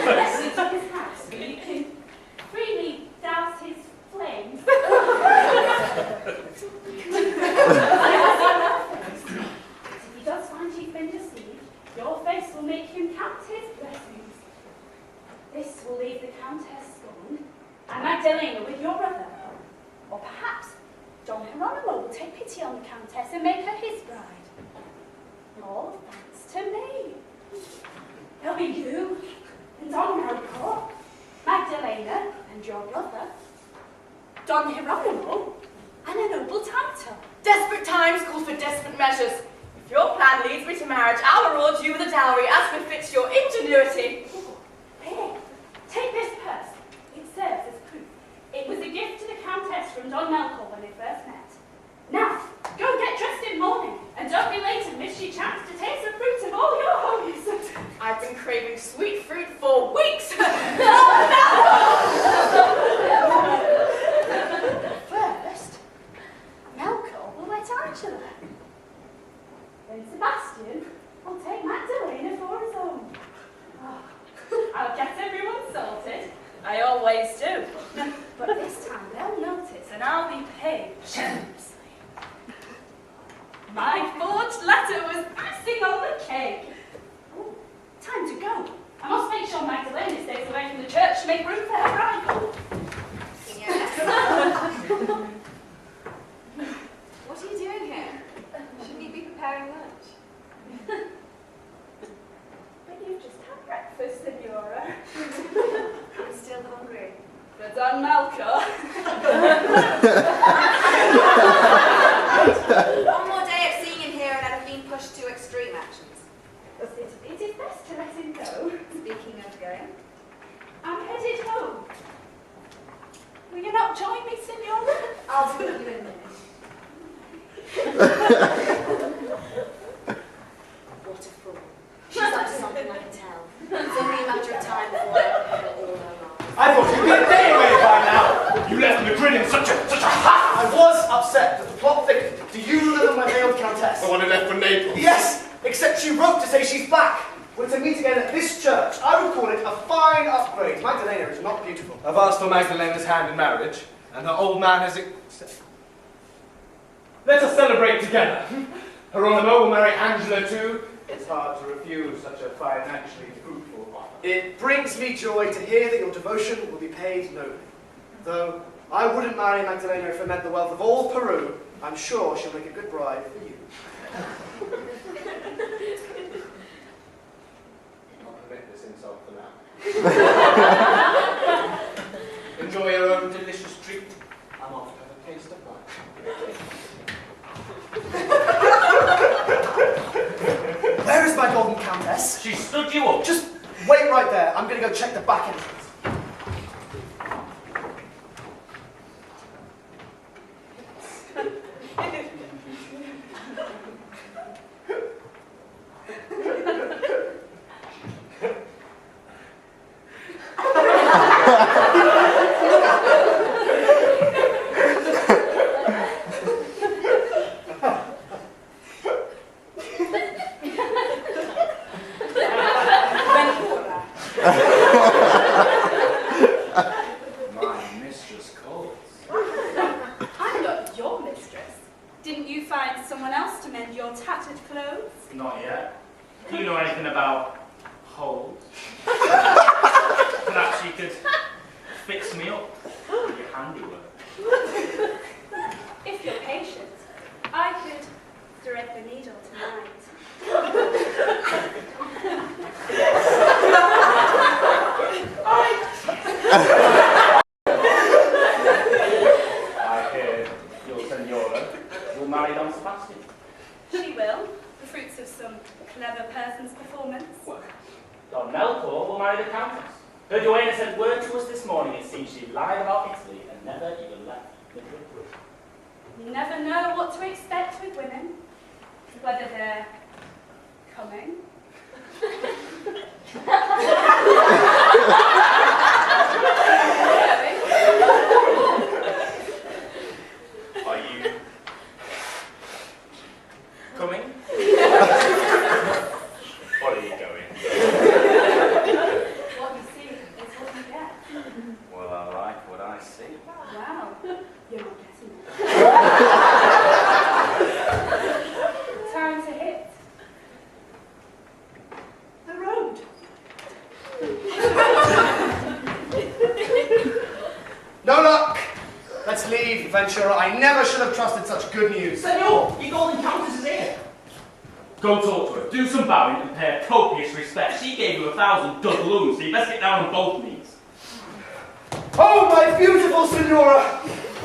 Let's into his house where you can freely douse his flames. If he does find you've been deceived, your face will make him count his blessings. This will leave the Countess scorned, and Magdalena with your brother. Or perhaps Don Jerónimo will take pity on the Countess and make her his bride. All thanks to me. There'll be you, and Don Melkor, Magdalena, and your brother, Don Jerónimo, and a noble title. Desperate times call for desperate measures. If your plan leads me to marriage, I'll reward you with a dowry as befits your ingenuity. Here, take this purse. It serves as proof. It was a gift to the Countess from Don Melkor when they first met. Now, go get dressed in mourning, and don't be late and miss your chance to taste the fruits of all your holies. I've been craving sweet fruit for weeks. First, Melkor will wed Angela. Then Sebastian will take Magdalena for his own. Oh, I'll get everyone sorted. I always do. But this time they'll notice, and I'll be paid. Madame Malka. One more day of seeing him here and I'd have been pushed to extreme actions. It is best to let him go. Speaking of going, I'm headed home. Will you not join me, Signora? I'll do you in a minute. What a fool. She's up to something, I can tell. It's only a matter of time before I can all her lies. I thought you'd be a day away by now. You left Madrid in such a huff. I was upset that the plot thickened. Do you remember my veiled countess? The one who left for Naples. Yes, except she wrote to say she's back. We're to meet again at this church. I would call it a fine upgrade. Magdalena is not beautiful. I've asked for Magdalena's hand in marriage, and the old man has accepted. Let us celebrate together. Jerónimo will marry Angela too. It's hard to refuse such a financially fruitful offer. It brings me joy to hear that your devotion will be paid nobly. Though I wouldn't marry Magdalena if it meant the wealth of all Peru, I'm sure she'll make a good bride for you. I'll permit this insult for now. Enjoy your own delicious treat. I'm off to have a taste of mine. Where is my golden countess? She stood you up. Just wait right there. I'm going to go check the back entrance. Not yet. Do you know anything about holes? Perhaps you could fix me up with your handiwork. If you're patient, I could thread the needle tonight. I hear your senora will marry Don Sebastian. She will, the fruits of some clever person's performance. What? Don Melkor will marry the Countess. Her duenna sent word to us this morning. It seems she lied about Italy and never even left Madrid. You never know what to expect with women, whether they're coming. Are you coming? Or are you going? What you see is what you get. Well, I like what I see. Wow, you're not getting it. Time to hit the road. No luck! Let's leave, Ventura. I never should have trusted such good news. Senor, your golden countess is here. Go talk to her, do some bowing and pay her copious respect. She gave you 1,000 doubloons, so you best get down on both knees. Oh, my beautiful Senora!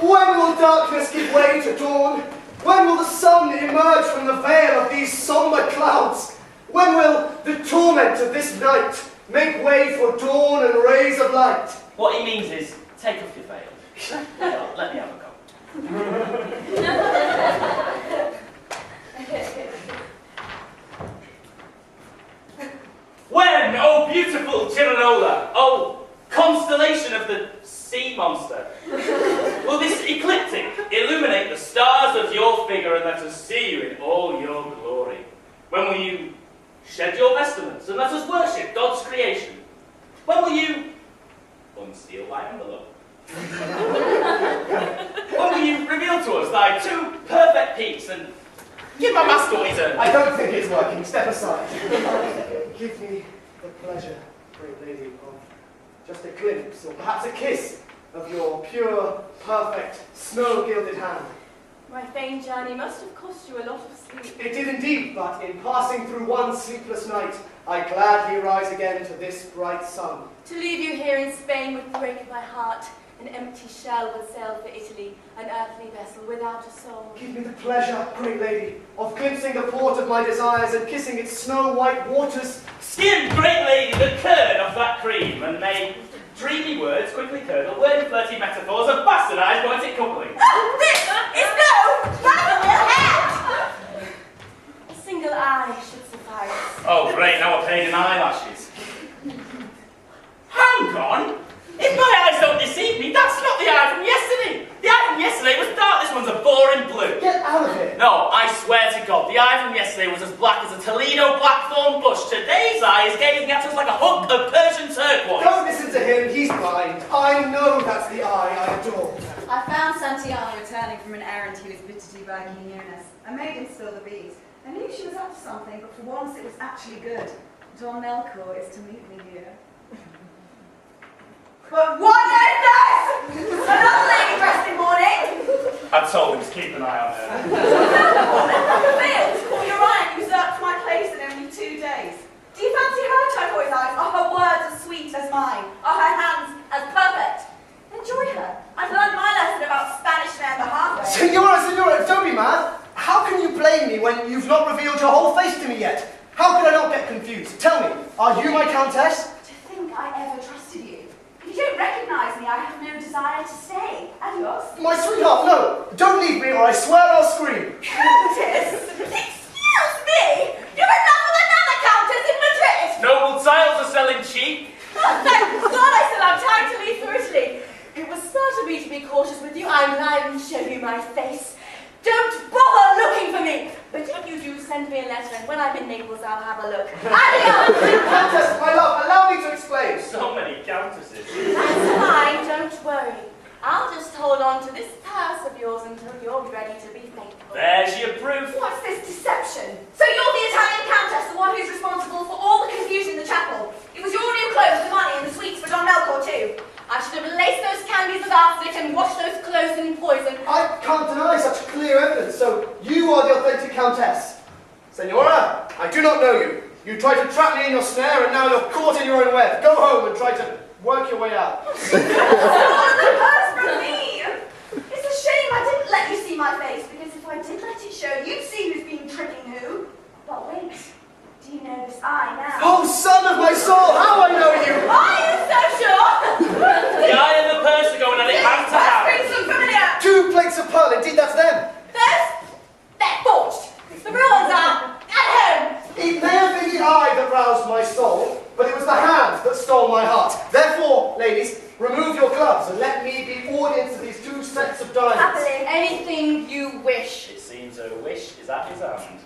When will darkness give way to dawn? When will the sun emerge from the veil of these somber clouds? When will the torment of this night make way for dawn and rays of light? What he means is, take off your veil. Well, let me have a go. When, oh beautiful Tiranola, oh constellation of the sea monster, will this ecliptic illuminate the stars of your figure and let us see you in all your glory? When will you shed your vestments and let us worship God's creation? When will you unseal thy envelope? When will you reveal to us thy two perfect peaks and give my master what he's earned? I don't think it's working. Step aside. Give me the pleasure, great lady, of just a glimpse or perhaps a kiss of your pure, perfect, snow-gilded hand. My vain journey must have cost you a lot of sleep. It did indeed, but in passing through one sleepless night, I gladly rise again to this bright sun. To leave you here in Spain would break my heart. An empty shell would sail for Italy, an earthly vessel without a soul. Give me the pleasure, great lady, of glimpsing the port of my desires and kissing its snow-white waters. Skim, great lady, the curd of that cream, and may dreamy words quickly curdle, word flirty metaphors of bastardized poetic coupling. Oh, this is no radical act! A single eye should suffice. Oh, great, now we're paying in eyelashes. Hang on! If my eyes don't deceive me, that's not the eye from yesterday. The eye from yesterday was dark, this one's a boring blue. Get out of here. No, I swear to God, the eye from yesterday was as black as a Toledo blackthorn bush. Today's eye is gazing at us like a hook of Persian turquoise. Don't listen to him, he's blind. I know that's the eye I adore. I found Santiago returning from an errand he was bid to do by Quiñones. I made him spill the bees. I knew she was up to something, but for once it was actually good. Don Melchor is to meet me here. But what is this? Another lady dressed in mourning? I told him to keep an eye on her. Failed to call your Ryan usurped my place in only 2 days. Do you fancy her turquoise eyes? Are her words as sweet as mine? Are her hands as perfect? Enjoy her. I've learned my lesson about Spanish men the hard way. Senora, don't be mad. How can you blame me when you've not revealed your whole face to me yet? How could I not get confused? Tell me, are you my countess? To think I ever trusted you. If you don't recognize me, I have no desire to stay. Adios. My sweetheart, no! Don't leave me or I swear I'll scream. Countess! Excuse me! You're enough of another countess in Madrid! Noble tiles are selling cheap. Thank God I still have time to leave for Italy. It was smart of me to be cautious with you. I'm lying to show you my face. Don't bother looking for me. But if you do, send me a letter, and when I'm in Naples, I'll have a look. Adios! Countess, my love, allow me to explain. So many countesses. That's fine, don't worry. I'll just hold on to this purse of yours until you're ready to be faithful. There's your proof. What's this deception? So you're the Italian countess, the one who's responsible for all the confusion in the chapel. It was your new clothes, the money, and the sweets for Don Melchor too. I should have laced those candies with arsenic and washed those clothes in poison. I can't deny such clear evidence, so you are the authentic countess. Senora, I do not know you. You tried to trap me in your snare and now you're caught in your own web. Go home and try to work your way out. It's all the purse from me. It's a shame I didn't let you see my face, because if I did let it show, you'd see who's been tricking who. But wait, do you know this eye now? Oh, son of my soul, how I know you! Are you so sure? The eye and the purse are going at it hand to hand. Rings look familiar. 2 plates of pearl, indeed that's them. They're forged. The real ones are at home. It may have been the eye that roused my soul, but it was the hand that stole my heart. Therefore, ladies, remove your gloves and let me be audience to these 2 sets of diamonds. Happily. Anything you wish. It seems her wish is at his hand.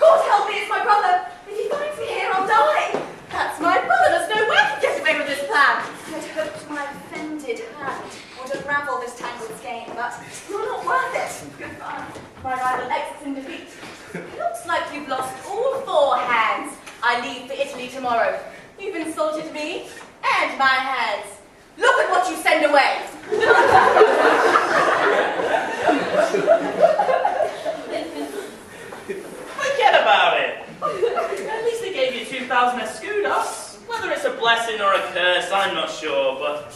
God help me, it's my brother. If he finds me here, I'll die. That's my brother. There's no way I can get away with this plan. I'd hoped my offended hand would unravel this tangled skein, but you're not worth it. Goodbye. My rival exits in defeat. Looks like you've lost all 4 hands. I leave for Italy tomorrow. You've insulted me and my hands. Look at what you send away. Forget about it. At least they gave you 2,000 escudos. Whether it's a blessing or a curse, I'm not sure, but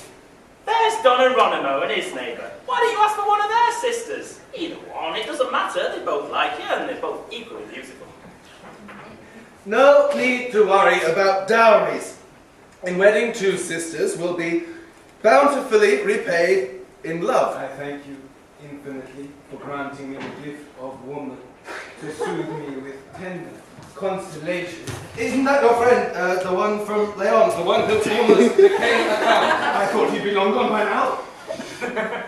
there's Don Jerónimo and his neighbour. Why don't you ask for one of their sisters? Either one, it doesn't matter. They both like you and they're both equally beautiful. No need to worry about dowries. In wedding, 2 sisters will be bountifully repaid in love. I thank you infinitely for granting me the gift of woman to soothe me with tender constellation. Isn't that your friend, the one from Leon, the one who almost became a count? I thought he'd be long gone by now.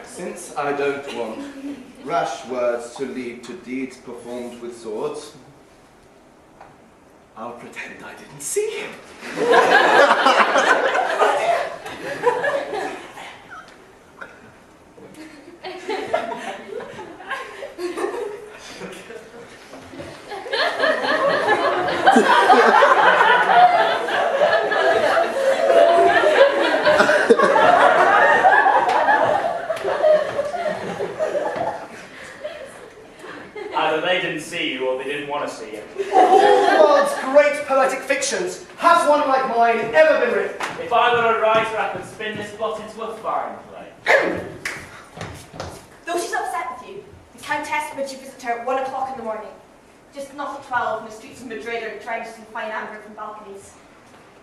Since I don't want rash words to lead to deeds performed with swords, I'll pretend I didn't see him. Either they didn't see you or they didn't want to see you. Of all the world's great poetic fictions, has one like mine ever been written? If I were a writer, I could spin this plot into a fine play. Though she's upset with you, the Countess would you visit her at 1 o'clock in the morning. Just not at 12 in the streets of Madrid or trying to see fine amber from balconies.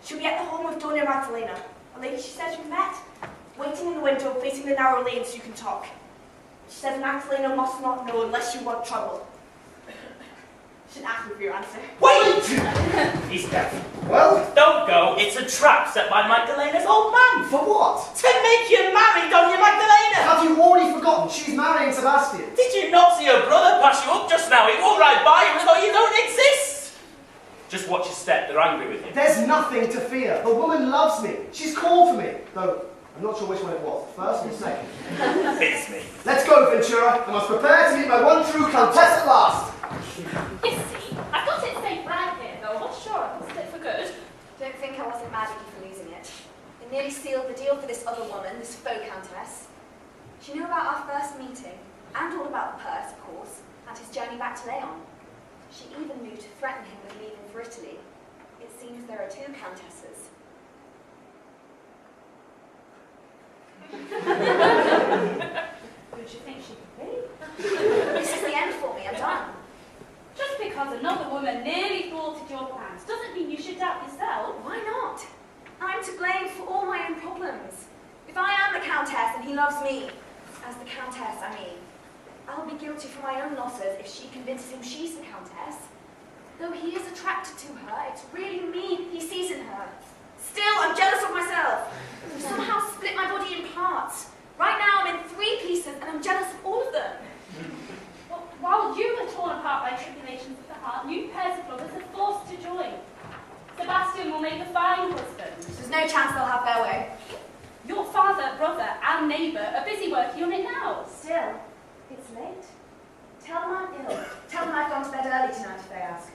She'll be at the home of Dona Magdalena, a lady she says you've met, waiting in the window facing the narrow lane so you can talk. She says Magdalena must not know unless you want trouble. Shouldn't ask me for your answer. Wait! He's deaf. Well? Don't go. It's a trap set by Magdalena's old man. For what? To make you marry Doña Magdalena. Have you already forgotten? She's marrying Sebastian. Did you not see your brother pass you up just now? He walked right by you as though you don't exist. Just watch your step. They're angry with you. There's nothing to fear. The woman loves me. She's called for me. Though, I'm not sure which one it was, the first or the second. It's me. Let's go, Ventura. I must prepare to meet my one true countess at last. You see, I've got it safe right here, though. What's sure I lost it for good? Don't think I wasn't mad at you for losing it. It nearly sealed the deal for this other woman, this faux countess. She knew about our first meeting, and all about the purse, of course, and his journey back to Leon. She even moved to threaten him with leaving for Italy. It seems there are two countesses. Who do you think she could be? This is the end for me, I'm done. Just because another woman nearly thwarted your plans doesn't mean you should doubt yourself. Why not? I'm to blame for all my own problems. If I am the countess and he loves me, as the countess, I mean, I'll be guilty for my own losses if she convinces him she's the countess. Though he is attracted to her, it's really me he sees in her. Still, I'm jealous of myself. I've somehow split my body in parts. Right now I'm in 3 pieces and I'm jealous of all of them. Well, while you are torn apart by tribulations of the heart, new pairs of lovers are forced to join. Sebastian will make a fine husband. There's no chance they'll have their way. Your father, brother, and neighbour are busy working on it now. Still, it's late. Tell them I'm ill. Tell them I've gone to bed early tonight if they ask.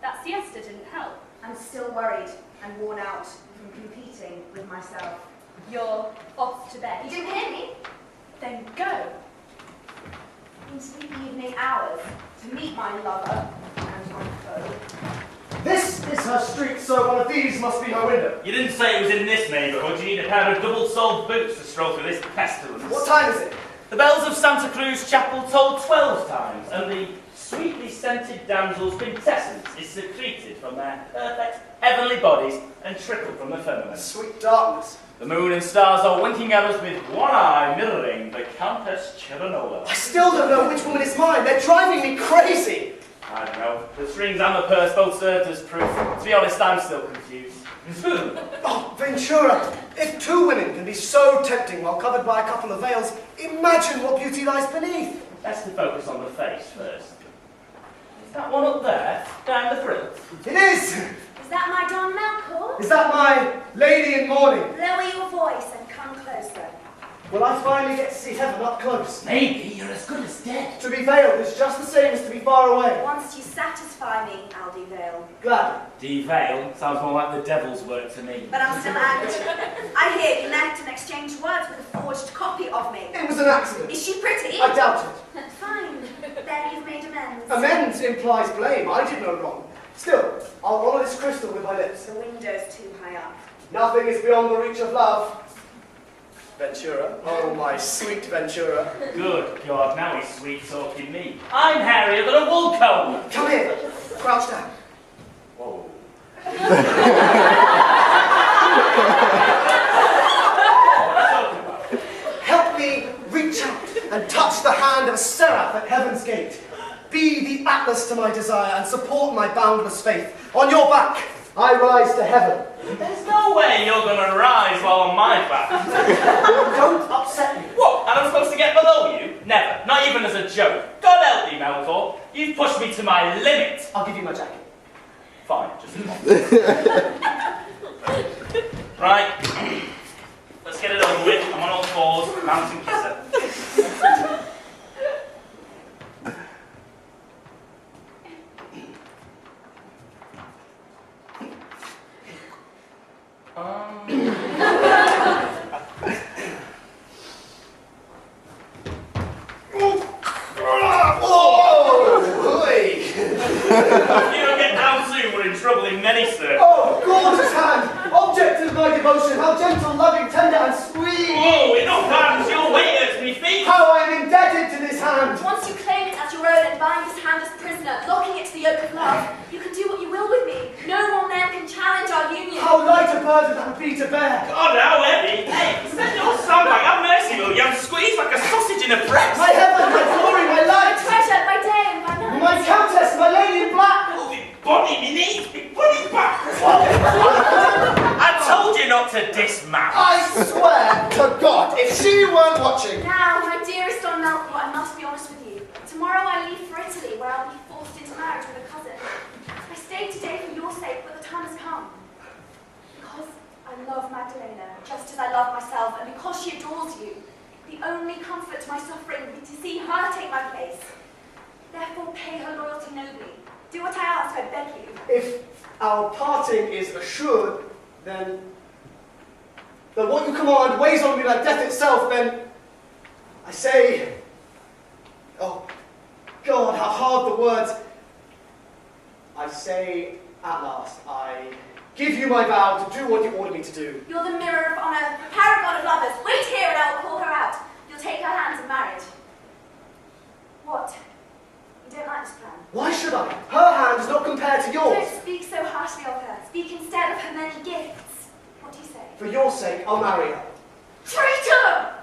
That siesta didn't help. I'm still worried and worn out from competing with myself. You're off to bed. You didn't hear me? Then go. Into the evening hours to meet my lover and my foe. This is her street, so one of these must be her window. You didn't say it was in this neighbourhood. You need a pair of double-soled boots to stroll through this pestilence. What time is it? The bells of Santa Cruz Chapel toll 12 times, and the sweetly scented damsel's quintessence is secreted from their perfect heavenly bodies and trickled from the firmament. Sweet darkness. The moon and stars are winking at us with one eye mirroring the Countess Jerónimo. I still don't know which woman is mine. They're driving me crazy. I don't know. The strings and the purse both served as proof. To be honest, I'm still confused. Oh, Ventura, if 2 women can be so tempting while covered by a couple of veils, imagine what beauty lies beneath. Best to focus on the face first. Is that one up there, down the frill? It is! Is that my Don Melkor? Is that my lady in mourning? Lower your voice and come closer. Will I finally get to see heaven up close? Maybe you're as good as dead. To be veiled is just the same as to be far away. Once you satisfy me, I'll deveil. Gladly. Deveil sounds more like the devil's work to me. But I'm still angry. I hear you met and exchanged words with a forged copy of me. It was an accident. Is she pretty? I doubt it. Fine. Then you've made amends. Amends implies blame. I did no wrong. Still, I'll honour this crystal with my lips. The window's too high up. Nothing is beyond the reach of love. Ventura. Oh, my sweet Ventura. Good God, now he's sweet-talking me. I'm hairier than a wool comb. Come here. Crouch down. Whoa. Help me reach out and touch the hand of a seraph at heaven's gate. Be the atlas to my desire and support my boundless faith. On your back, I rise to heaven. There's no way you're going to rise while on my back. Don't upset me. What? And I'm supposed to get below you? Never. Not even as a joke. God help me, Melkor. You've pushed me to my limit. I'll give you my jacket. Fine, just a moment. Right. Let's get it over with. I'm on all fours. Mountain kisser. Oh, gorgeous hand! Object of my love. You can do what you will with me. No one there can challenge our union. How light a burden that would be to bear. God, how heavy. Hey, send your sandbag. Have mercy, will you? I'm squeezed like a sausage in a press. My heaven, my glory, my My light. treasure, my day and my night. My countess, my lady in black. Oh, me body, me knees, me body back. I told you not to dismount. I swear to God, if she weren't watching. Now, my dearest Don Melchior, I must be honest with you. Tomorrow I leave for Italy, where I'll be forced into marriage with a cousin. I stayed today for your sake, but the time has come. Because I love Magdalena, just as I love myself, and because she adores you, the only comfort to my suffering would be to see her take my place. Therefore, pay her loyalty nobly. Do what I ask, I beg you. If our parting is assured, then what you command weighs on me like death itself, then I say, oh God, how hard the words. I say, at last, I give you my vow to do what you order me to do. You're the mirror of honour, the paragon of lovers. Wait here and I will call her out. You'll take her hands in marriage. What? You don't like this plan? Why should I? Her hand is not compared to yours. Don't speak so harshly of her. Speak instead of her many gifts. What do you say? For your sake, I'll marry her. Traitor!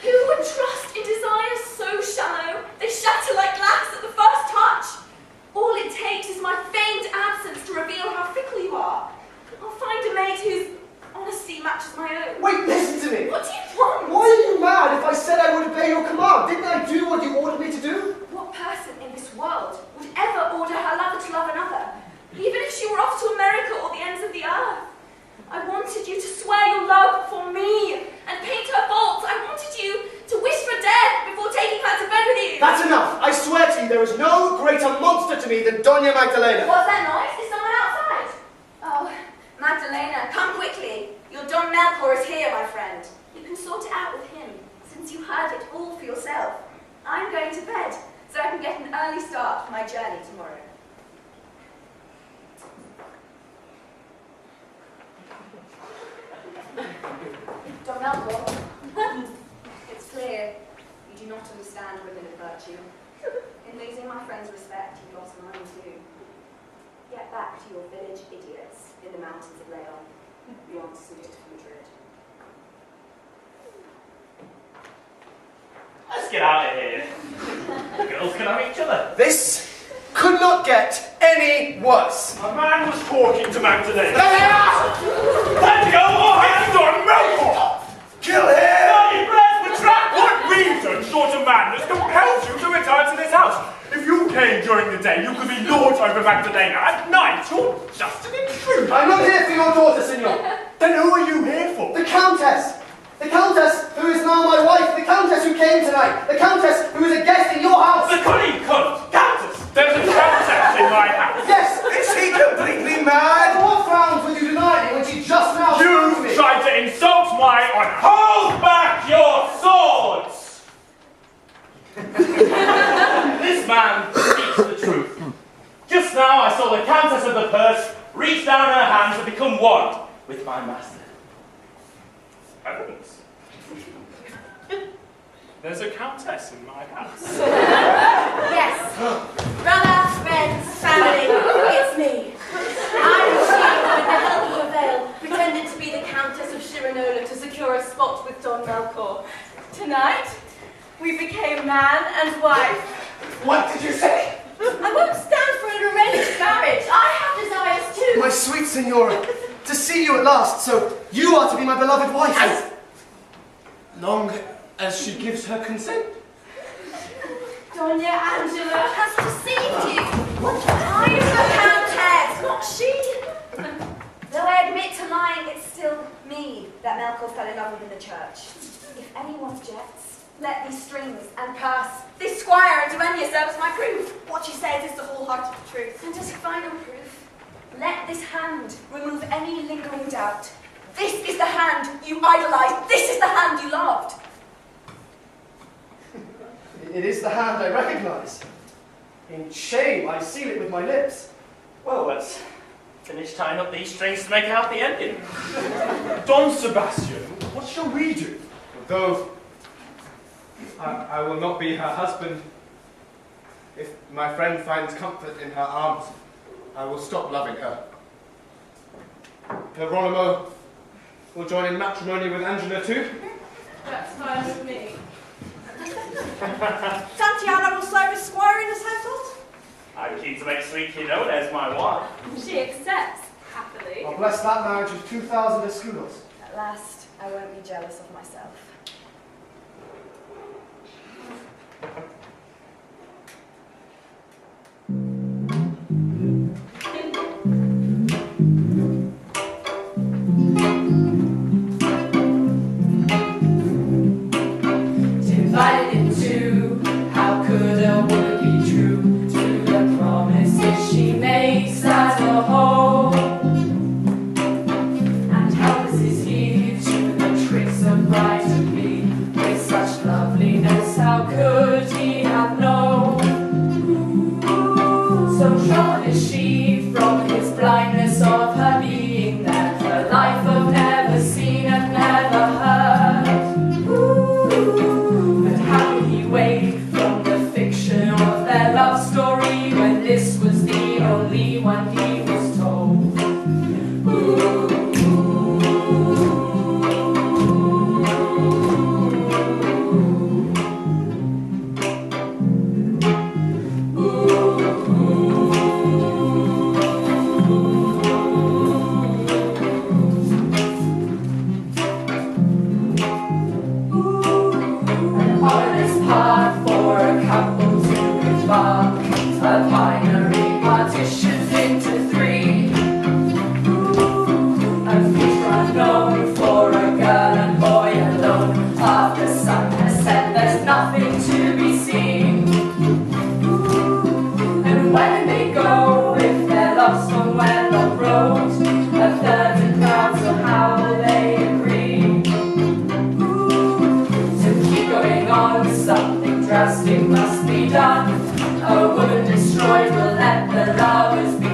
Who would trust in desires so shallow? They shatter like glass at the first touch. All it takes is my feigned absence to reveal how fickle you are. I'll find a mate whose honesty matches my own. Wait, listen to me. What do you want? Why are you mad if I said I would obey your command? Didn't I do what you ordered me to do? What person in this world would ever order her lover to love another? Even if she were off to America or the ends of the earth. I wanted you to swear your love for me and paint her faults. I wanted you to wish for death before taking her to bed with you. That's enough. I swear to you, there is no greater monster to me than Doña Magdalena. What's that noise? Is someone outside? Oh, Magdalena, come quickly. Your Don Melchior is here, my friend. You can sort it out with him, since you heard it all for yourself. I'm going to bed, so I can get an early start for my journey tomorrow. Don Melchior, it's clear you do not understand women of virtue. In losing my friend's respect, you've lost mine too. Get back to your village idiots in the mountains of Leon, beyond Madrid. Let's get out of here. The girls can have each other. This could not get any worse. A man was talking to Magdalena. Let go or have Don Melchior! Kill him! Dirty breath with trap! What reason, short of madness, compels you to return to this house? If you came during the day, you could be lord over Magdalena. At night, you're just an intruder. I'm not here for your daughter, senor. Then who are you here for? The Countess! The Countess who is now my wife! The Countess who came tonight! The Countess who is a guest in your house! The cunning cunt! Countess! There's a countess in my house. Yes! Is he completely mad? What grounds would you deny me when she just now spoke to me? You tried to insult my honor. Hold back your swords! This man speaks the truth. Just now I saw the Countess of the Purse reach down her hands and become one with my master. Heavens. There's a countess in my house. Yes. Brother, friends, family, it's me. I'm she, with the help of a veil, pretended to be the Countess of Shiranola to secure a spot with Don Melchior. Tonight, we became man and wife. What did you say? I won't stand for an arranged marriage. I have desires too. My sweet senora, to see you at last, so you are to be my beloved wife. As Long as she gives her consent. Dona Angela has deceived you. I'm the Countess, not she. Though I admit to lying, it's still me that Melchior fell in love with in the church. If anyone objects, let these strings and purse, this squire and duenna serve as my proof. What you say is the wholehearted truth. And as final proof, let this hand remove any lingering doubt. This is the hand you idolized. This is the hand you loved. It is the hand I recognize. In shame, I seal it with my lips. Well, let's finish tying up these strings to make out the ending. Don Sebastian, what shall we do? Though I will not be her husband, If my friend finds comfort in her arms, I will stop loving her. Jerónimo will join in matrimony with Angela too. That's fine with me. Tatiana will serve as squire in this household. I'm keen to make sweet Quiñones as my wife. She accepts, happily. I'll bless that marriage with 2,000 escudos. At last, I won't be jealous of myself. Divided in two, how could a woman be true to the promises she makes as a whole? And helpless is he to the tricks of bride to be. With such loveliness, how could he have known? So drawn is she from his blindness of her being, that her life of never seen and never heard. But how could he wake from the fiction of their love story when this was the only one he was told? A binary partitioned into three. A future unknown for a girl and boy alone. After sun has set, there's nothing to be seen. And when they go, if they're lost on well-off roads, a third in crowds, so how will they agree? To keep going on, something drastic must be done. A woman destroyed will let the lovers be.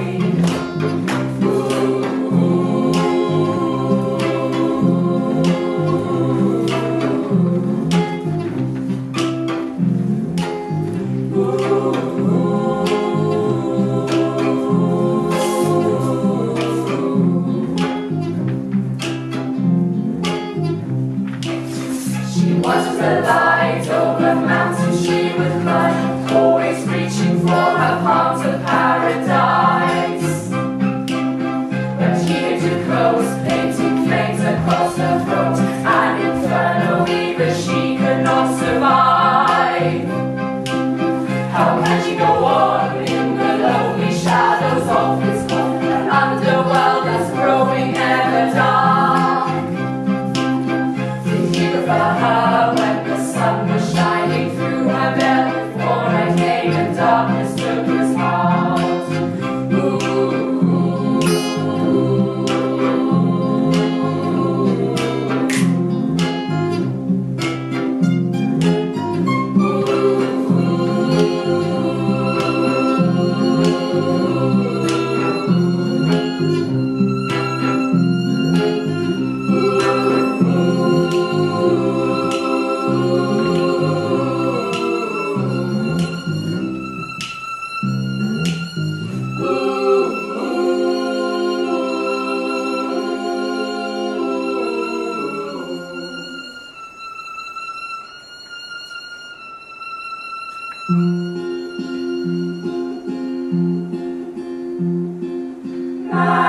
She was a light over mountains she would climb, always reaching for her palms of paradise. But she came too close, painting flames across her throat, an inferno even she could not survive. How can she go on in the lonely shadows of this world, an underworld that's growing ever dark? Did he prefer her when the sun was shining through her veil? Night came and darkness took his heart.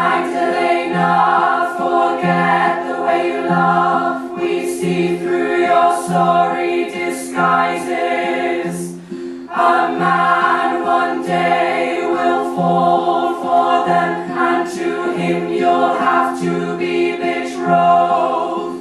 Magdalena, forget the way you love. We see through your sorry disguises. A man one day will fall for them, and to him you'll have to be betrothed.